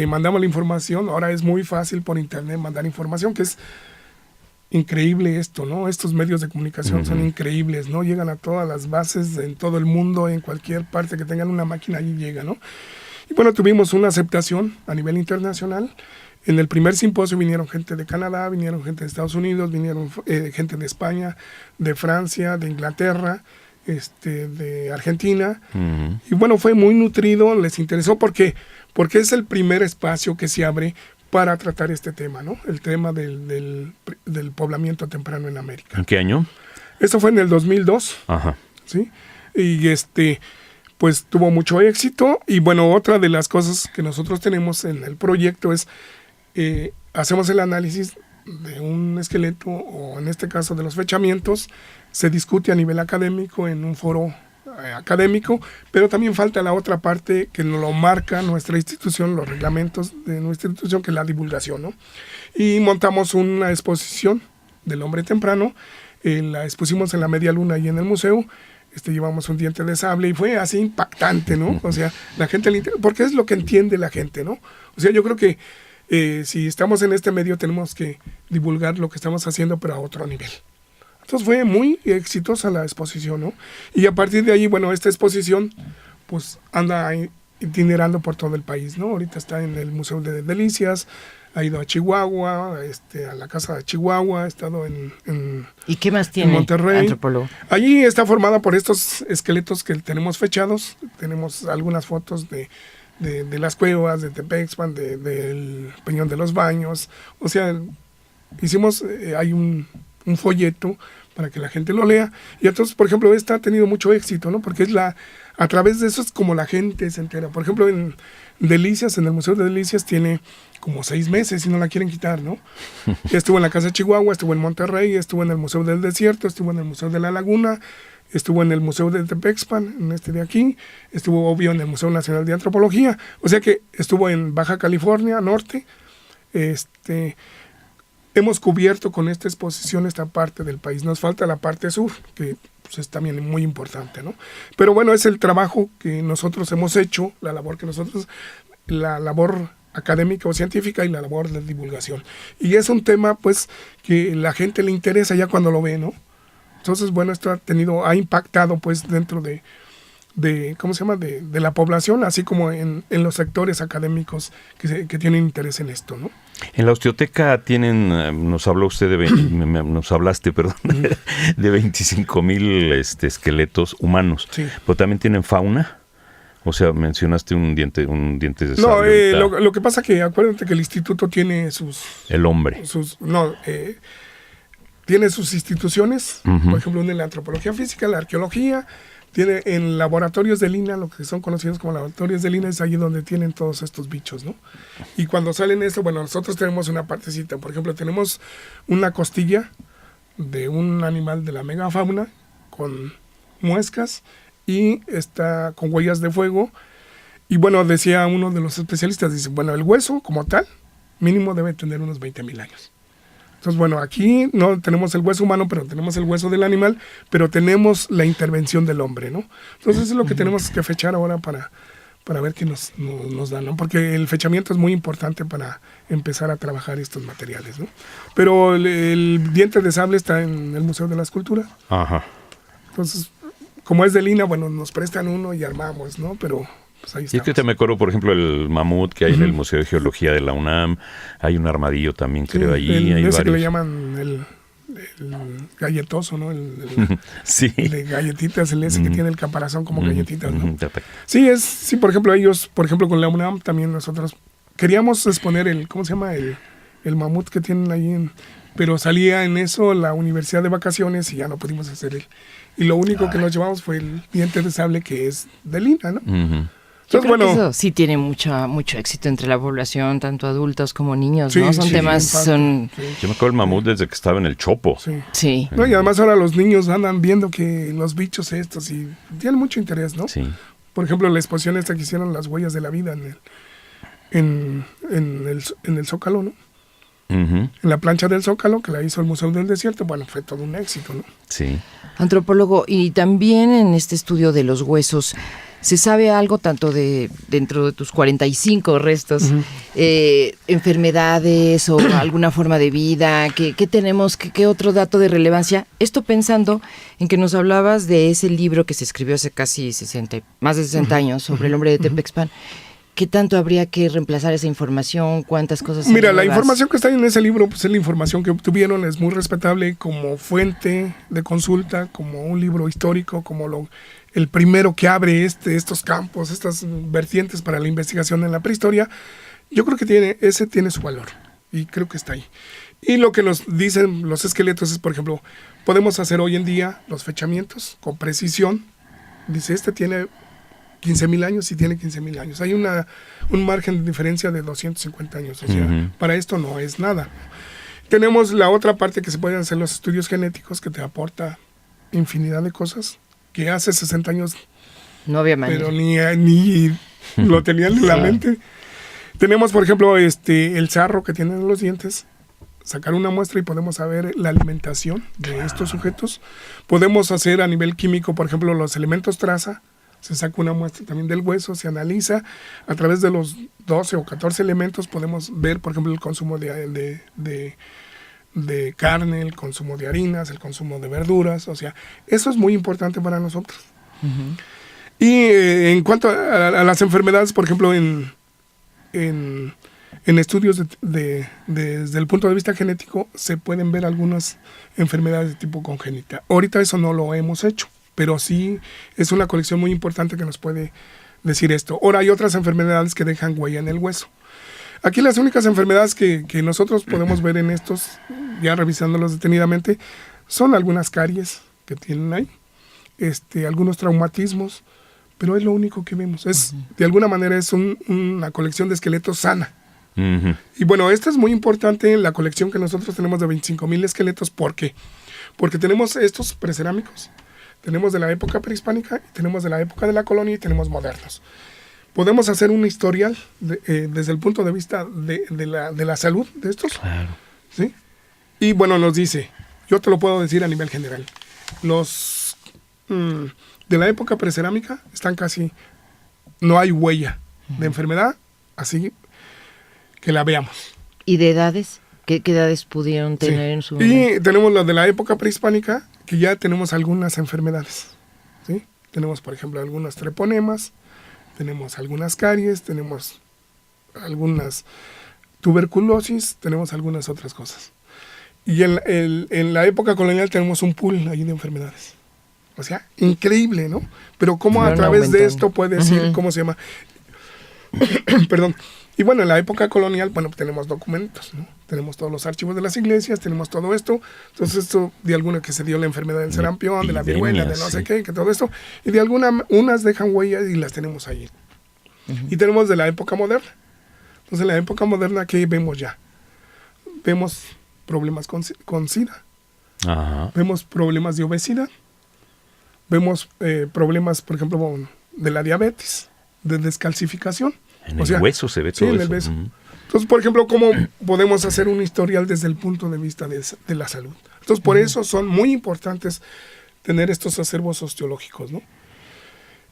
mandamos la información. Ahora es muy fácil por internet mandar información, que es increíble esto, ¿no? Estos medios de comunicación son increíbles, ¿no? Llegan a todas las bases en todo el mundo, en cualquier parte que tengan una máquina, allí llega, ¿no? Y bueno, tuvimos una aceptación a nivel internacional. En el primer simposio vinieron gente de Canadá, vinieron gente de Estados Unidos, vinieron gente de España, de Francia, de Inglaterra, de Argentina. Y bueno, fue muy nutrido, les interesó porque es el primer espacio que se abre para tratar este tema, ¿no? El tema del poblamiento temprano en América. ¿En qué año? Esto fue en el 2002. Ajá. ¿Sí? Y pues tuvo mucho éxito. Y bueno, otra de las cosas que nosotros tenemos en el proyecto es hacemos el análisis de un esqueleto, o en este caso de los fechamientos, se discute a nivel académico en un foro académico, pero también falta la otra parte que nos lo marca nuestra institución, los reglamentos de nuestra institución, que es la divulgación, ¿no? Y montamos una exposición del hombre temprano, la expusimos en la Media Luna y en el museo. Llevamos un diente de sable y fue así impactante, ¿no? O sea, la gente, porque es lo que entiende la gente, ¿no? O sea, yo creo que si estamos en este medio tenemos que divulgar lo que estamos haciendo, pero a otro nivel. Entonces fue muy exitosa la exposición, ¿no? Y a partir de ahí, bueno, esta exposición pues anda itinerando por todo el país, ¿no? Ahorita está en el Museo de Delicias, ha ido a Chihuahua, a la Casa de Chihuahua, ha estado en ¿Y qué más tiene Monterrey. antropólogo? Allí está formada por estos esqueletos que tenemos fechados. Tenemos algunas fotos de las cuevas, de Tepexpan, del Peñón de los Baños. O sea, hicimos, hay un folleto para que la gente lo lea. Y entonces, por ejemplo, esta ha tenido mucho éxito, ¿no? Porque a través de eso es como la gente se entera. Por ejemplo, en Delicias, en el Museo de Delicias, tiene como 6 meses y no la quieren quitar, ¿no? Estuvo en la Casa de Chihuahua, estuvo en Monterrey, estuvo en el Museo del Desierto, estuvo en el Museo de la Laguna, estuvo en el Museo de Tepexpan, en este de aquí, estuvo obvio en el Museo Nacional de Antropología, o sea que estuvo en Baja California Norte. Hemos cubierto con esta exposición esta parte del país. Nos falta la parte sur, que pues, es también muy importante, ¿no? Pero bueno, es el trabajo que nosotros hemos hecho, la labor académica o científica y la labor de divulgación. Y es un tema, pues, que la gente le interesa ya cuando lo ve, ¿no? Entonces, bueno, esto ha impactado, pues, dentro de ¿cómo se llama? De la población, así como en los sectores académicos que tienen interés en esto, ¿no? En la osteoteca nos hablaste, de 25,000 esqueletos humanos, sí. Pero también tienen fauna. O sea, mencionaste un diente de sable. No, lo que pasa que acuérdate que el instituto tiene el hombre. Tiene sus instituciones, por ejemplo, en la antropología física, la arqueología, tiene en laboratorios de Lina, lo que son conocidos como laboratorios de Lina, es allí donde tienen todos estos bichos, ¿no? Y cuando salen esto, bueno, nosotros tenemos una partecita, por ejemplo, tenemos una costilla de un animal de la megafauna con muescas y está con huellas de fuego. Y bueno, decía uno de los especialistas, dice, bueno, el hueso como tal, mínimo debe tener unos 20,000 años. Entonces, bueno, aquí no tenemos el hueso humano, pero tenemos el hueso del animal, pero tenemos la intervención del hombre, ¿no? Entonces, eso es lo que tenemos que fechar ahora para ver qué nos dan, ¿no? Porque el fechamiento es muy importante para empezar a trabajar estos materiales, ¿no? Pero el diente de sable está en el Museo de la Escultura. Ajá. Entonces, como es de Lina, bueno, nos prestan uno y armamos, ¿no? Pero pues ahí está. Y es que te me acuerdo, por ejemplo, el mamut que hay en el Museo de Geología de la UNAM. Hay un armadillo también, creo, allí. Hay ese varios. que le llaman el galletoso, ¿no? Sí. El de galletitas, el ese que tiene el caparazón como galletitas, ¿no? Sí, por ejemplo, ellos, por ejemplo, con la UNAM también nosotros queríamos exponer ¿cómo se llama? El mamut que tienen ahí, pero salía en eso la universidad de vacaciones y ya no pudimos hacer y lo único que nos llevamos fue el diente de sable, que es de Lina, ¿no? Yo creo que eso sí tiene mucho éxito entre la población, tanto adultos como niños, ¿no? Son temas... Yo me acuerdo del mamut desde que estaba en el Chopo. Sí. No, y además ahora los niños andan viendo que los bichos estos y tienen mucho interés, ¿no? Sí. Por ejemplo, la exposición esta que hicieron, las huellas de la vida en el Zócalo, ¿no? En la plancha del Zócalo, que la hizo el Museo del Desierto, bueno, fue todo un éxito, ¿no? Sí. Antropólogo, y también en este estudio de los huesos, ¿se sabe algo tanto dentro de tus 45 restos, enfermedades o alguna forma de vida? ¿Qué tenemos? ¿Qué otro dato de relevancia? Esto pensando en que nos hablabas de ese libro que se escribió hace casi más de 60 años sobre el hombre de Tepexpan. ¿Qué tanto habría que reemplazar esa información? ¿Cuántas cosas? Mira, la información que está en ese libro, pues es la información que obtuvieron, es muy respetable como fuente de consulta, como un libro histórico, como el primero que abre estos campos, estas vertientes para la investigación en la prehistoria. Yo creo que ese tiene su valor y creo que está ahí. Y lo que nos dicen los esqueletos es, por ejemplo, podemos hacer hoy en día los fechamientos con precisión. Dice, tiene 15,000 años y tiene 15,000 años. Hay un margen de diferencia de 250 años. O sea, para esto no es nada. Tenemos la otra parte que se pueden hacer los estudios genéticos, que te aporta infinidad de cosas que hace 60 años no había manera. Pero ni lo tenían en la mente. Tenemos, por ejemplo, el sarro que tienen los dientes. Sacar una muestra y podemos saber la alimentación de estos sujetos. Podemos hacer a nivel químico, por ejemplo, los elementos traza. Se saca una muestra también del hueso, se analiza. A través de los 12 o 14 elementos podemos ver, por ejemplo, el consumo de carne, el consumo de harinas, el consumo de verduras. O sea, eso es muy importante para nosotros. Y en cuanto a las enfermedades, por ejemplo, en estudios desde el punto de vista genético, se pueden ver algunas enfermedades de tipo congénita. Ahorita eso no lo hemos hecho, pero sí es una colección muy importante que nos puede decir esto. Ahora hay otras enfermedades que dejan huella en el hueso. Aquí las únicas enfermedades que nosotros podemos ver en estos, ya revisándolos detenidamente, son algunas caries que tienen ahí, algunos traumatismos, pero es lo único que vemos. De alguna manera es una colección de esqueletos sana. Uh-huh. Y bueno, esto es muy importante en la colección que nosotros tenemos de 25,000 esqueletos. ¿Por qué? Porque tenemos estos precerámicos, tenemos de la época prehispánica, tenemos de la época de la colonia y tenemos modernos. Podemos hacer un historial desde el punto de vista de la salud de estos. Claro. ¿Sí? Y bueno, nos dice, yo te lo puedo decir a nivel general, los de la época precerámica están casi, no hay huella de enfermedad, así que la veamos. ¿Y de edades? ¿Qué edades pudieron tener en su momento? Y tenemos los de la época prehispánica, que ya tenemos algunas enfermedades. ¿Sí? Tenemos, por ejemplo, algunos treponemas, tenemos algunas caries, tenemos algunas tuberculosis, tenemos algunas otras cosas. Y en la época colonial tenemos un pool ahí de enfermedades. O sea, increíble, ¿no? Pero cómo a través de esto puede decir cómo se llama. Perdón. Y bueno, en la época colonial, bueno, tenemos documentos, ¿no? Tenemos todos los archivos de las iglesias, tenemos todo esto. Entonces, esto de alguna que se dio la enfermedad del sarampión, de la viruela, de no sé qué, que todo esto. Y de unas dejan huellas y las tenemos ahí. Y tenemos de la época moderna. Entonces, en la época moderna, ¿qué vemos ya? Vemos problemas con SIDA. Ajá. Vemos problemas de obesidad. Vemos problemas, por ejemplo, de la diabetes, de descalcificación. En el hueso se ve todo eso. En el hueso. Entonces, por ejemplo, ¿cómo podemos hacer un historial desde el punto de vista de la salud? Entonces, por eso son muy importantes tener estos acervos osteológicos, ¿no?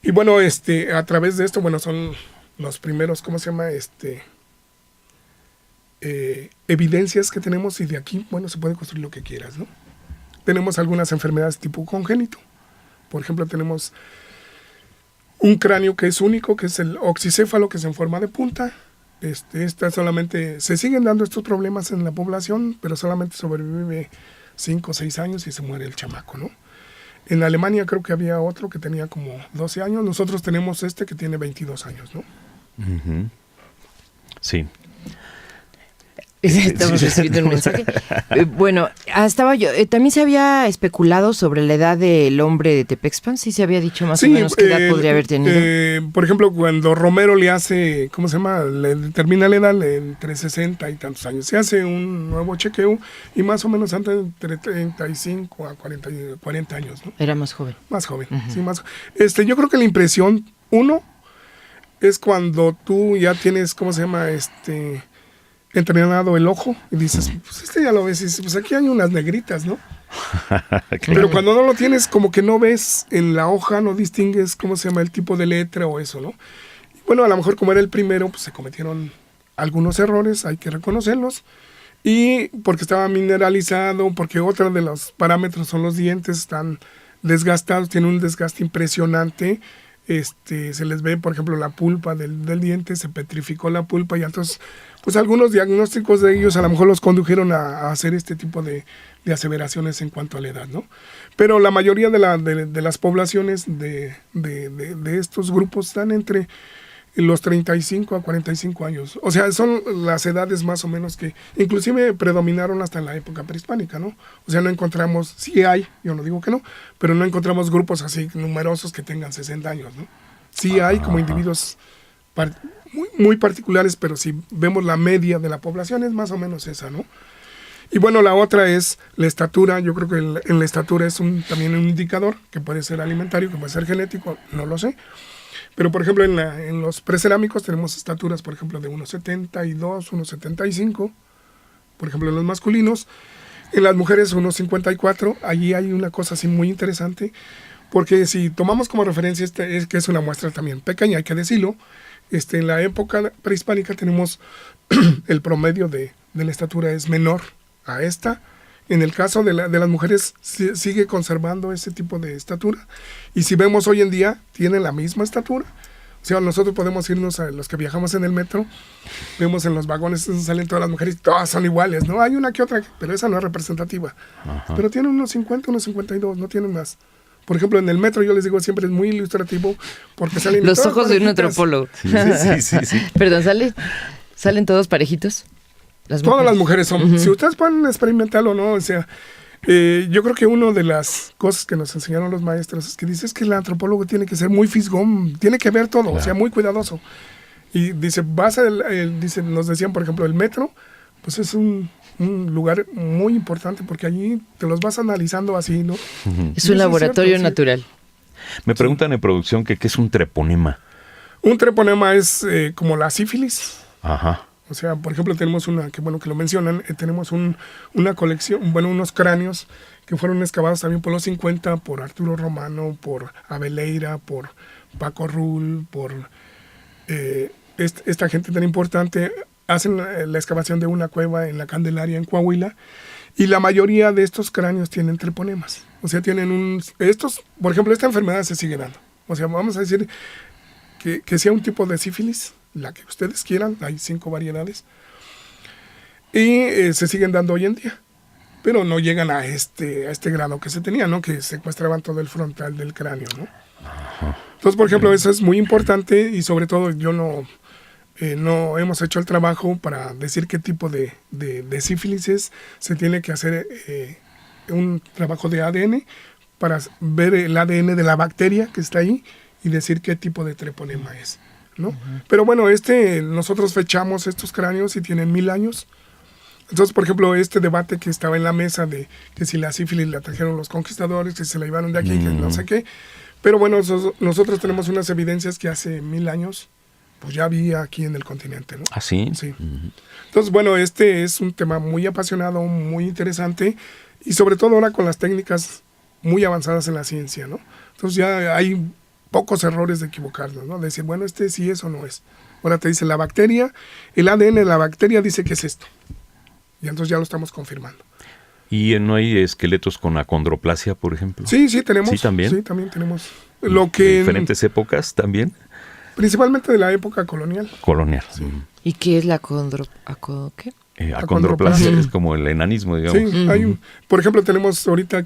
Y bueno, a través de esto, bueno, son los primeros, ¿cómo se llama? Evidencias que tenemos, y de aquí, bueno, se puede construir lo que quieras, ¿no? Tenemos algunas enfermedades tipo congénito. Por ejemplo, tenemos un cráneo que es único, que es el oxicéfalo, que es en forma de punta. Solamente se siguen dando estos problemas en la población, pero solamente sobrevive 5 o 6 años y se muere el chamaco, ¿no? En Alemania creo que había otro que tenía como 12 años. Nosotros tenemos que tiene 22 años, ¿no? Uh-huh. Sí. Estamos recibiendo un mensaje. Bueno, estaba yo. También se había especulado sobre la edad del hombre de Tepexpan. Sí, se había dicho más o menos qué edad podría haber tenido. Por ejemplo, cuando Romero le hace, ¿cómo se llama? Le determina la edad entre 60 y tantos años. Se hace un nuevo chequeo y más o menos antes entre 35 a 40 años, ¿no? Era más joven. Más joven, sí, más. Yo creo que la impresión, uno, es cuando tú ya tienes, ¿cómo se llama? Entrenado el ojo y dices, pues ya lo ves, y dices, pues aquí hay unas negritas, ¿no? Claro. Pero cuando no lo tienes, como que no ves en la hoja, no distingues, ¿cómo se llama? El tipo de letra o eso, ¿no? Y bueno, a lo mejor como era el primero, pues se cometieron algunos errores, hay que reconocerlos, y porque estaba mineralizado, porque otro de los parámetros son los dientes, están desgastados, tienen un desgaste impresionante. Se les ve, por ejemplo, la pulpa del diente, se petrificó la pulpa, y entonces, pues algunos diagnósticos de ellos a lo mejor los condujeron a hacer este tipo de aseveraciones en cuanto a la edad, ¿no? Pero la mayoría de las poblaciones de estos grupos están entre los 35 a 45 años. O sea, son las edades más o menos que inclusive predominaron hasta en la época prehispánica, ¿no? O sea, no encontramos, sí hay, yo no digo que no, pero no encontramos grupos así numerosos que tengan 60 años, ¿no? Sí hay como individuos muy, muy particulares, pero si vemos la media de la población es más o menos esa, ¿no? Y bueno, la otra es la estatura. Yo creo que en la estatura es también un indicador, que puede ser alimentario, que puede ser genético, no lo sé. Pero, por ejemplo, en los precerámicos tenemos estaturas, por ejemplo, de 1,72, 1,75, por ejemplo, en los masculinos. En las mujeres, 1,54. Allí hay una cosa así muy interesante, porque si tomamos como referencia es que es una muestra también pequeña, hay que decirlo. En la época prehispánica tenemos el promedio de la estatura es menor a esta, En el caso de las mujeres sigue conservando ese tipo de estatura. Y si vemos hoy en día, tienen la misma estatura. O sea, nosotros podemos irnos a los que viajamos en el metro, vemos en los vagones, salen todas las mujeres y todas son iguales, ¿no? Hay una que otra, pero esa no es representativa. Ajá. Pero tienen unos 50, unos 52, no tienen más. Por ejemplo, en el metro yo les digo siempre es muy ilustrativo porque salen Los todas ojos de un parejitas. antropólogo. Sí. Perdón, ¿salen todos parejitos? Todas las mujeres son. Si ustedes pueden experimentarlo, ¿no? O sea, yo creo que una de las cosas que nos enseñaron los maestros es que dices que el antropólogo tiene que ser muy fisgón, tiene que ver todo, claro. O sea, muy cuidadoso. Y dice, dice, nos decían, por ejemplo, el metro, pues es un lugar muy importante porque allí te los vas analizando así, ¿no? Es un laboratorio cierto, natural. Sí. Me preguntan en producción que qué es un treponema. Un treponema es como la sífilis. Ajá. O sea, por ejemplo, tenemos que lo mencionan, tenemos una colección, unos cráneos que fueron excavados también por los 50, por Arturo Romano, por Abeleira, por Paco Rull, por esta gente tan importante. Hacen la excavación de una cueva en la Candelaria, en Coahuila, y la mayoría de estos cráneos tienen treponemas. O sea, tienen por ejemplo, esta enfermedad se sigue dando. O sea, vamos a decir que sea un tipo de sífilis, la que ustedes quieran, hay 5 variedades, y se siguen dando hoy en día, pero no llegan a este grado que se tenía, ¿no? Que secuestraban todo el frontal del cráneo, ¿no? Entonces, por ejemplo, eso es muy importante y sobre todo yo no hemos hecho el trabajo para decir qué tipo de sífilis es. Se tiene que hacer un trabajo de ADN para ver el ADN de la bacteria que está ahí y decir qué tipo de treponema es, ¿no? Pero bueno, nosotros fechamos estos cráneos y tienen 1000 años. Entonces, por ejemplo, este debate que estaba en la mesa de que si la sífilis la trajeron los conquistadores, que se la llevaron de aquí, que no sé qué. Pero bueno, nosotros tenemos unas evidencias que hace 1000 años, pues ya había aquí en el continente, ¿no? ¿Ah, sí? Sí. Entonces, bueno, es un tema muy apasionado, muy interesante, y sobre todo ahora con las técnicas muy avanzadas en la ciencia, ¿no? Entonces ya hay pocos errores de equivocarnos, ¿no? De decir, bueno, sí es o no es. Ahora te dice la bacteria, el ADN de la bacteria dice que es esto. Y entonces ya lo estamos confirmando. ¿Y no hay esqueletos con acondroplasia, por ejemplo? Sí, tenemos. ¿Sí, también? Sí, también tenemos. ¿De diferentes épocas también? Principalmente de la época colonial. Colonial. Sí. ¿Y qué es la acondroplasia? Acondroplasia. Es como el enanismo, digamos. Sí, hay por ejemplo, tenemos ahorita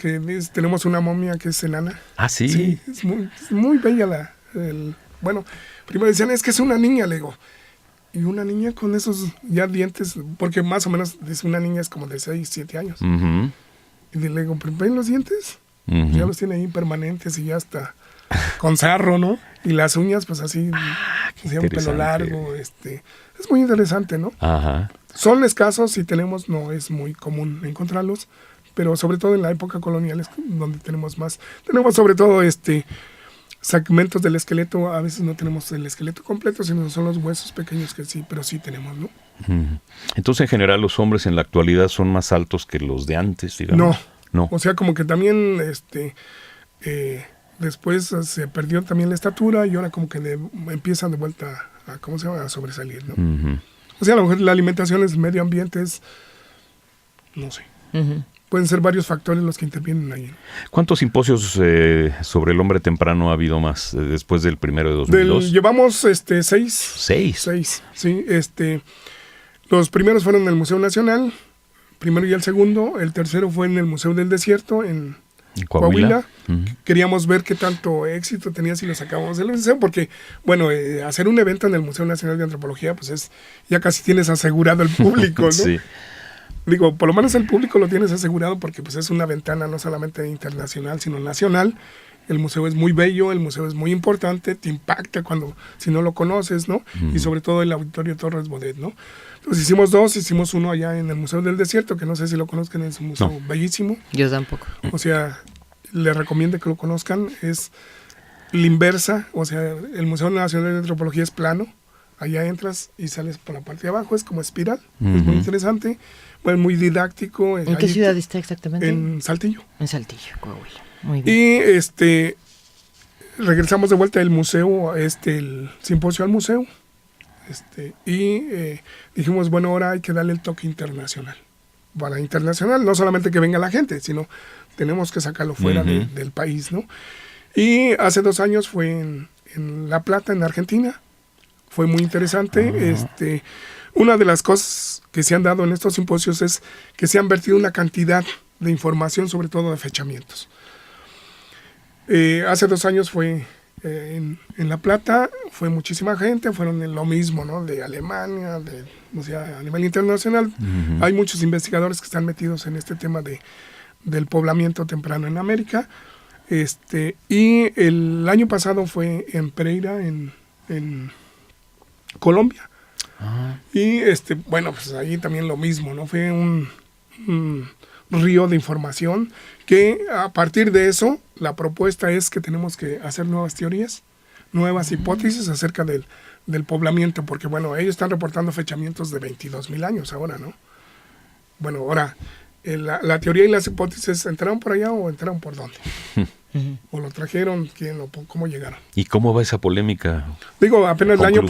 tenemos una momia que es enana. Ah, sí. Sí, es muy bella bueno, primero decían, es que es una niña, le digo. Y una niña con esos ya dientes, porque más o menos una niña es como de 6, 7 años. Y le digo, ¿pero ven los dientes? Ya los tiene ahí permanentes y ya está con sarro, ¿no? Y las uñas, pues así, un pelo largo. Es muy interesante, ¿no? Ajá. Son escasos y no es muy común encontrarlos, pero sobre todo en la época colonial es donde tenemos más. Tenemos sobre todo segmentos del esqueleto, a veces no tenemos el esqueleto completo, sino son los huesos pequeños que sí, pero sí tenemos, ¿no? Entonces, en general, los hombres en la actualidad son más altos que los de antes, digamos. No. O sea, como que también después se perdió también la estatura y ahora como que empiezan de vuelta a sobresalir, ¿no? O sea, a lo mejor la alimentación, el medio ambiente no sé. Pueden ser varios factores los que intervienen ahí. ¿Cuántos simposios sobre el hombre temprano ha habido más después del primero de 2002? Llevamos 6. 6. Sí, los primeros fueron en el Museo Nacional, primero y el segundo. El tercero fue en el Museo del Desierto, en Coahuila. Queríamos ver qué tanto éxito tenía si lo sacábamos del museo, porque, bueno, hacer un evento en el Museo Nacional de Antropología, pues ya casi tienes asegurado el público, ¿no? Sí. Digo, por lo menos el público lo tienes asegurado porque pues es una ventana no solamente internacional, sino nacional. El museo es muy bello, el museo es muy importante, te impacta si no lo conoces, ¿no? Y sobre todo el Auditorio Torres Bodet, ¿no? Entonces hicimos uno allá en el Museo del Desierto, que no sé si lo conozcan, es un museo bellísimo. Yo tampoco. O sea, les recomiendo que lo conozcan, es la inversa, o sea, el Museo Nacional de Antropología es plano, allá entras y sales por la parte de abajo, es como espiral, es muy interesante, bueno, muy didáctico. ¿En qué ciudad está exactamente? En Saltillo. En Saltillo, Coahuila. Muy bien. Y regresamos de vuelta del museo, el simposio al museo, y dijimos, bueno, ahora hay que darle el toque internacional. para internacional, no solamente que venga la gente, sino tenemos que sacarlo fuera del país, ¿no? Y hace 2 años fue en La Plata, en Argentina. Fue muy interesante. Una de las cosas que se han dado en estos simposios es que se han vertido una cantidad de información, sobre todo de fechamientos. Hace 2 años fue en La Plata, fue muchísima gente, fueron en lo mismo, ¿no? De Alemania, o sea, a nivel internacional. Hay muchos investigadores que están metidos en este tema del poblamiento temprano en América. Y el año pasado fue en Pereira, en Colombia. Y bueno, pues ahí también lo mismo, ¿no? Fue un río de información que a partir de eso la propuesta es que tenemos que hacer nuevas teorías, nuevas hipótesis acerca del poblamiento, porque bueno, ellos están reportando fechamientos de 22,000 años ahora, ¿no? Bueno, ahora, la teoría y las hipótesis, ¿entraron por allá o entraron por dónde? ¿O lo trajeron? ¿Cómo llegaron? ¿Y cómo va esa polémica? Digo, apenas el año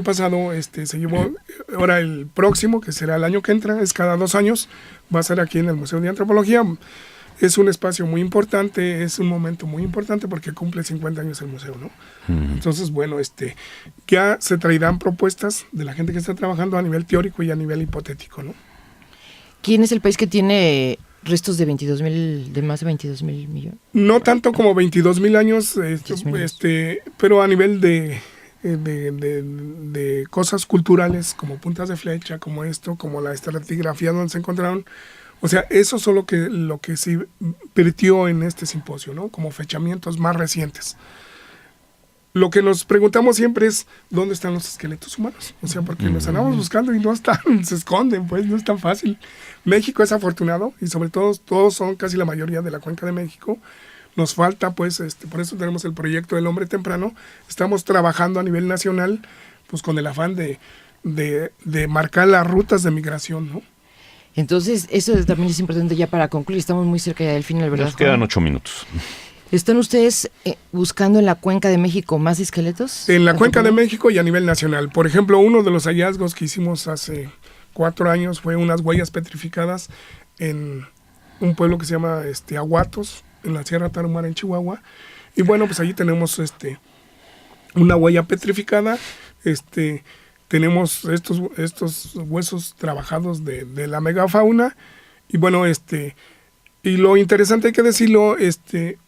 pasado se llevó, ahora el próximo, que será el año que entra, es cada 2 años, va a ser aquí en el Museo de Antropología. Es un espacio muy importante, es un momento muy importante porque cumple 50 años el museo, ¿no? Entonces, bueno, ya se traerán propuestas de la gente que está trabajando a nivel teórico y a nivel hipotético, ¿no? ¿Quién es el país que tiene restos de más de 22,000 millones? No tanto como 22,000 años, pero a nivel de cosas culturales, como puntas de flecha, como como la estratigrafía donde se encontraron. O sea, eso es lo que se vertió en este simposio, ¿no? Como fechamientos más recientes. Lo que nos preguntamos siempre es, ¿dónde están los esqueletos humanos? O sea, porque los andamos buscando y no están, se esconden, pues no es tan fácil. México es afortunado y sobre todo todos son casi la mayoría de la Cuenca de México. Nos falta, pues, por eso tenemos el proyecto del Hombre Temprano. Estamos trabajando a nivel nacional, pues con el afán de marcar las rutas de migración, ¿no? Entonces, eso también es importante ya para concluir. Estamos muy cerca ya del final, ¿verdad? Nos quedan 8 minutos. ¿Están ustedes buscando en la Cuenca de México más esqueletos? En la Cuenca de México y a nivel nacional. Por ejemplo, uno de los hallazgos que hicimos hace 4 años fue unas huellas petrificadas en un pueblo que se llama Aguatos, en la Sierra Tarahumara, en Chihuahua. Y bueno, pues allí tenemos una huella petrificada. Tenemos estos huesos trabajados de la megafauna. Y bueno, y lo interesante, hay que decirlo,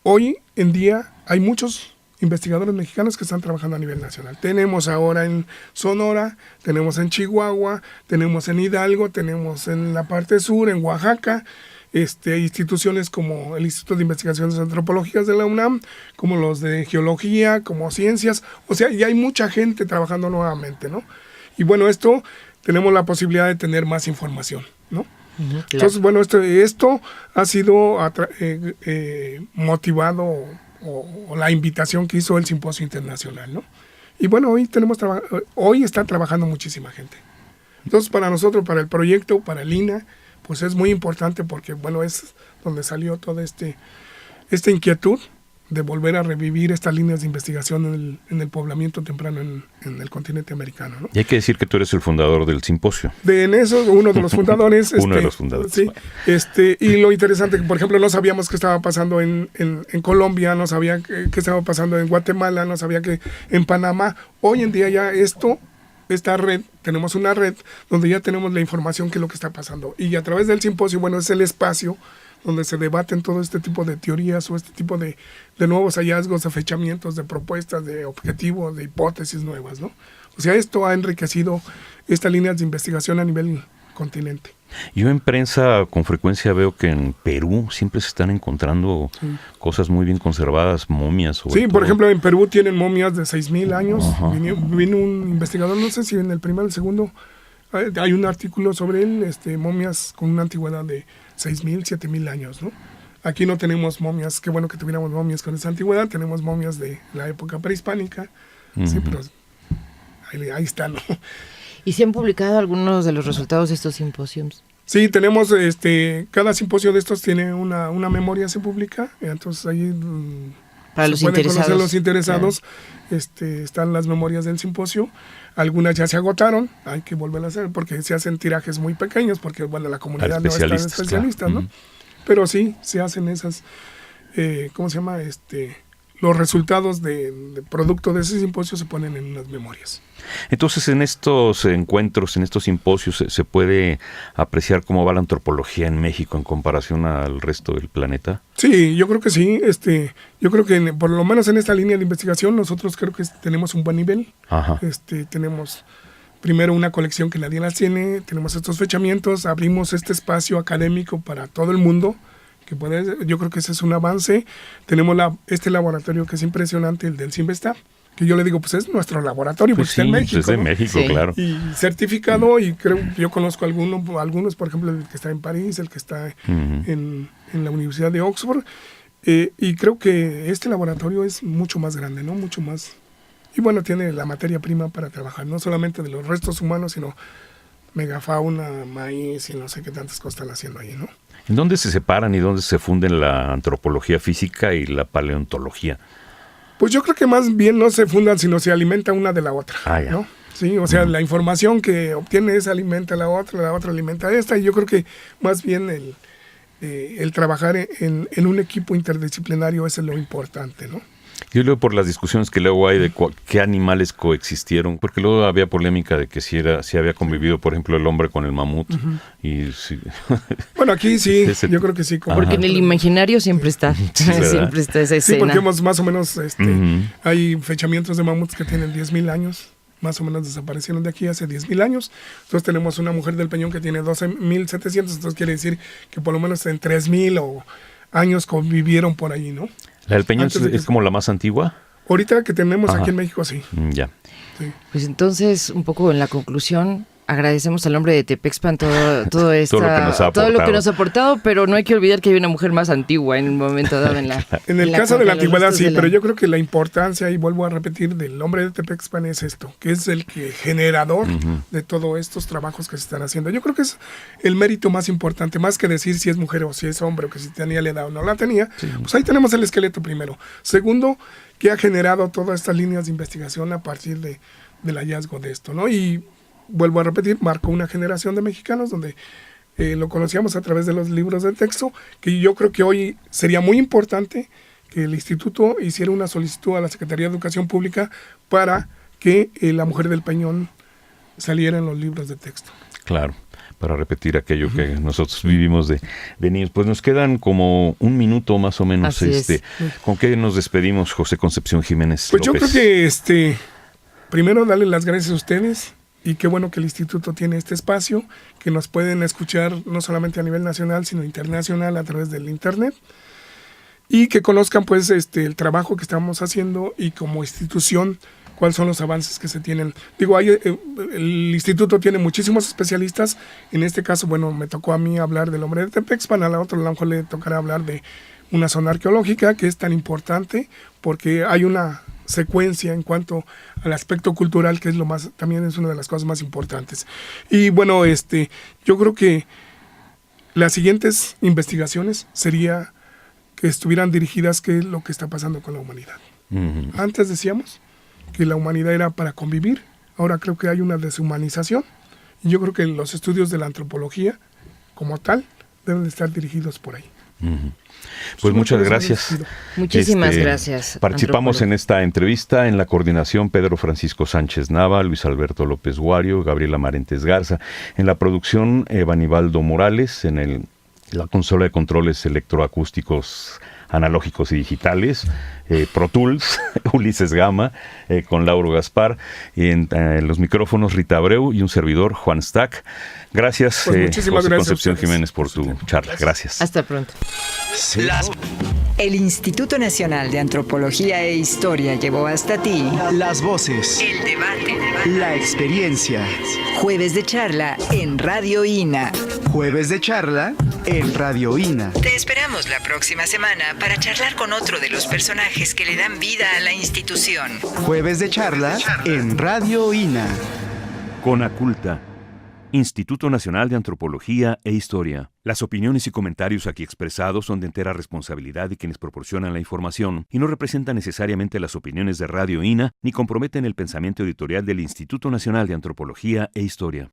hoy en día hay muchos investigadores mexicanos que están trabajando a nivel nacional. Tenemos ahora en Sonora, tenemos en Chihuahua, tenemos en Hidalgo, tenemos en la parte sur, en Oaxaca, instituciones como el Instituto de Investigaciones Antropológicas de la UNAM, como los de Geología, como Ciencias, o sea, ya hay mucha gente trabajando nuevamente, ¿no? Y bueno, tenemos la posibilidad de tener más información, ¿no? Claro. Entonces, bueno, esto ha sido motivado o la invitación que hizo el Simposio Internacional, ¿no? Y bueno, hoy está trabajando muchísima gente. Entonces, para nosotros, para el proyecto, para el INA, pues es muy importante porque, bueno, es donde salió toda esta inquietud de volver a revivir estas líneas de investigación en el poblamiento temprano en el continente americano, ¿no? Y hay que decir que tú eres el fundador del simposio. En eso, uno de los fundadores. Uno de los fundadores. Sí, y lo interesante, que por ejemplo, no sabíamos qué estaba pasando en Colombia, no sabía qué estaba pasando en Guatemala, no sabía que en Panamá. Hoy en día ya esta red, tenemos una red donde ya tenemos la información que es lo que está pasando. Y a través del simposio, bueno, es el espacio donde se debaten todo este tipo de teorías o este tipo de nuevos hallazgos, de fechamientos, de propuestas, de objetivos, de hipótesis nuevas, ¿no? O sea, esto ha enriquecido estas líneas de investigación a nivel continente. Yo en prensa con frecuencia veo que en Perú siempre se están encontrando cosas muy bien conservadas, momias. Sí, por ejemplo, en Perú tienen momias de 6,000 años. Vino un investigador, no sé si en el primero o el segundo, hay un artículo sobre él, momias con una antigüedad de 6,000, 7,000 años, ¿no? Aquí no tenemos momias, qué bueno que tuviéramos momias con esa antigüedad, tenemos momias de la época prehispánica, sí, pero ahí está, ¿no? ¿Y se han publicado algunos de los resultados de estos simposios? Sí, tenemos, cada simposio de estos tiene una memoria, se publica, entonces ahí Para los pueden interesados. conocer los interesados. Están las memorias del simposio. Algunas ya se agotaron, hay que volver a hacer porque se hacen tirajes muy pequeños porque bueno, la comunidad no es tan especialista, claro. ¿no? Pero sí, se hacen esas, ¿cómo se llama? Los resultados de producto de ese simposio se ponen en unas memorias. Entonces, en estos encuentros, en estos simposios, ¿se puede apreciar cómo va la antropología en México en comparación al resto del planeta? Sí, yo creo que sí. Yo creo que por lo menos en esta línea de investigación nosotros creo que tenemos un buen nivel. Ajá. Tenemos primero una colección que nadie las tiene, tenemos estos fechamientos, abrimos este espacio académico para todo el mundo. Yo creo que ese es un avance. Tenemos este laboratorio que es impresionante, el del CIMBESTAB, que yo le digo, pues es nuestro laboratorio, pues porque sí, está en México. Es de México, Sí. claro. Y certificado, y yo conozco algunos, por ejemplo, el que está en París, el que está en la Universidad de Oxford, y creo que este laboratorio es mucho más grande, ¿no? Mucho más. Y bueno, tiene la materia prima para trabajar, no solamente de los restos humanos, sino megafauna, maíz y no sé qué tantas cosas están haciendo ahí, ¿no? ¿En dónde se separan y dónde se funden la antropología física y la paleontología? Pues yo creo que más bien no se fundan, sino se alimenta una de la otra, Ya. ¿no? Sí, o sea, la información que obtiene esa alimenta a la otra alimenta a esta, y yo creo que más bien el trabajar en un equipo interdisciplinario es lo importante, ¿no? Yo leo por las discusiones que luego hay de qué animales coexistieron, porque luego había polémica de que si había convivido, por ejemplo, el hombre con el mamut. Y sí. Bueno, aquí sí, yo creo que sí. Porque en el imaginario siempre está, siempre está esa escena. Sí, porque hemos más o menos, hay fechamientos de mamuts que tienen 10,000 años, más o menos desaparecieron de aquí hace 10,000 años. Entonces tenemos una mujer del Peñón que tiene 12,700, entonces quiere decir que por lo menos en 3,000 años convivieron por allí, ¿no? ¿La del Peñón es como la más antigua? Ahorita que tenemos aquí en México, sí. Ya. Sí. Pues entonces, un poco en la conclusión, agradecemos al hombre de Tepexpan todo lo que nos ha aportado, pero no hay que olvidar que hay una mujer más antigua en un momento dado en el caso de la antigüedad sí, pero yo creo que la importancia, y vuelvo a repetir, del hombre de Tepexpan es esto, que es el generador de todos estos trabajos que se están haciendo. Yo creo que es el mérito más importante, más que decir si es mujer o si es hombre, o que si tenía la edad o no la tenía. Sí. Pues ahí tenemos el esqueleto primero. Segundo, que ha generado todas estas líneas de investigación a partir del hallazgo de esto, ¿no? Y vuelvo a repetir, marcó una generación de mexicanos donde lo conocíamos a través de los libros de texto, que yo creo que hoy sería muy importante que el instituto hiciera una solicitud a la Secretaría de Educación Pública para que la mujer del Peñón saliera en los libros de texto. Claro, para repetir aquello que nosotros vivimos de niños. Pues nos quedan como un minuto más o menos. ¿Con qué nos despedimos, José Concepción Jiménez Pues López? Yo creo que primero darle las gracias a ustedes. Y qué bueno que el instituto tiene este espacio, que nos pueden escuchar no solamente a nivel nacional, sino internacional a través del internet. Y que conozcan pues el trabajo que estamos haciendo y como institución cuáles son los avances que se tienen. Digo, el instituto tiene muchísimos especialistas. En este caso, bueno, me tocó a mí hablar del hombre de Tepexpan, a la otra a lo mejor le tocará hablar de una zona arqueológica que es tan importante porque hay una secuencia en cuanto al aspecto cultural, que es también es una de las cosas más importantes. Y bueno, yo creo que las siguientes investigaciones sería que estuvieran dirigidas qué es lo que está pasando con la humanidad. Antes decíamos que la humanidad era para convivir, ahora creo que hay una deshumanización, y yo creo que los estudios de la antropología como tal deben de estar dirigidos por ahí. Pues muchas gracias. Muchísimas gracias. Participamos en esta entrevista en la coordinación Pedro Francisco Sánchez Nava, Luis Alberto López Guario, Gabriela Marentes Garza, en la producción Evanibaldo Morales, en la consola de controles electroacústicos analógicos y digitales, Pro Tools, Ulises Gama, con Lauro Gaspar, y en los micrófonos Rita Abreu y un servidor, Juan Stack. Gracias, pues muchísimas José gracias Concepción Jiménez, por tu charla. Gracias. Hasta pronto. El Instituto Nacional de Antropología e Historia llevó hasta ti las voces, el debate, la experiencia. Jueves de charla en Radio INA. Jueves de charla en Radio INA. Te esperamos la próxima semana para charlar con otro de los personajes que le dan vida a la institución. Jueves de charla en Radio INA. Conaculta. Instituto Nacional de Antropología e Historia. Las opiniones y comentarios aquí expresados son de entera responsabilidad de quienes proporcionan la información y no representan necesariamente las opiniones de Radio INA ni comprometen el pensamiento editorial del Instituto Nacional de Antropología e Historia.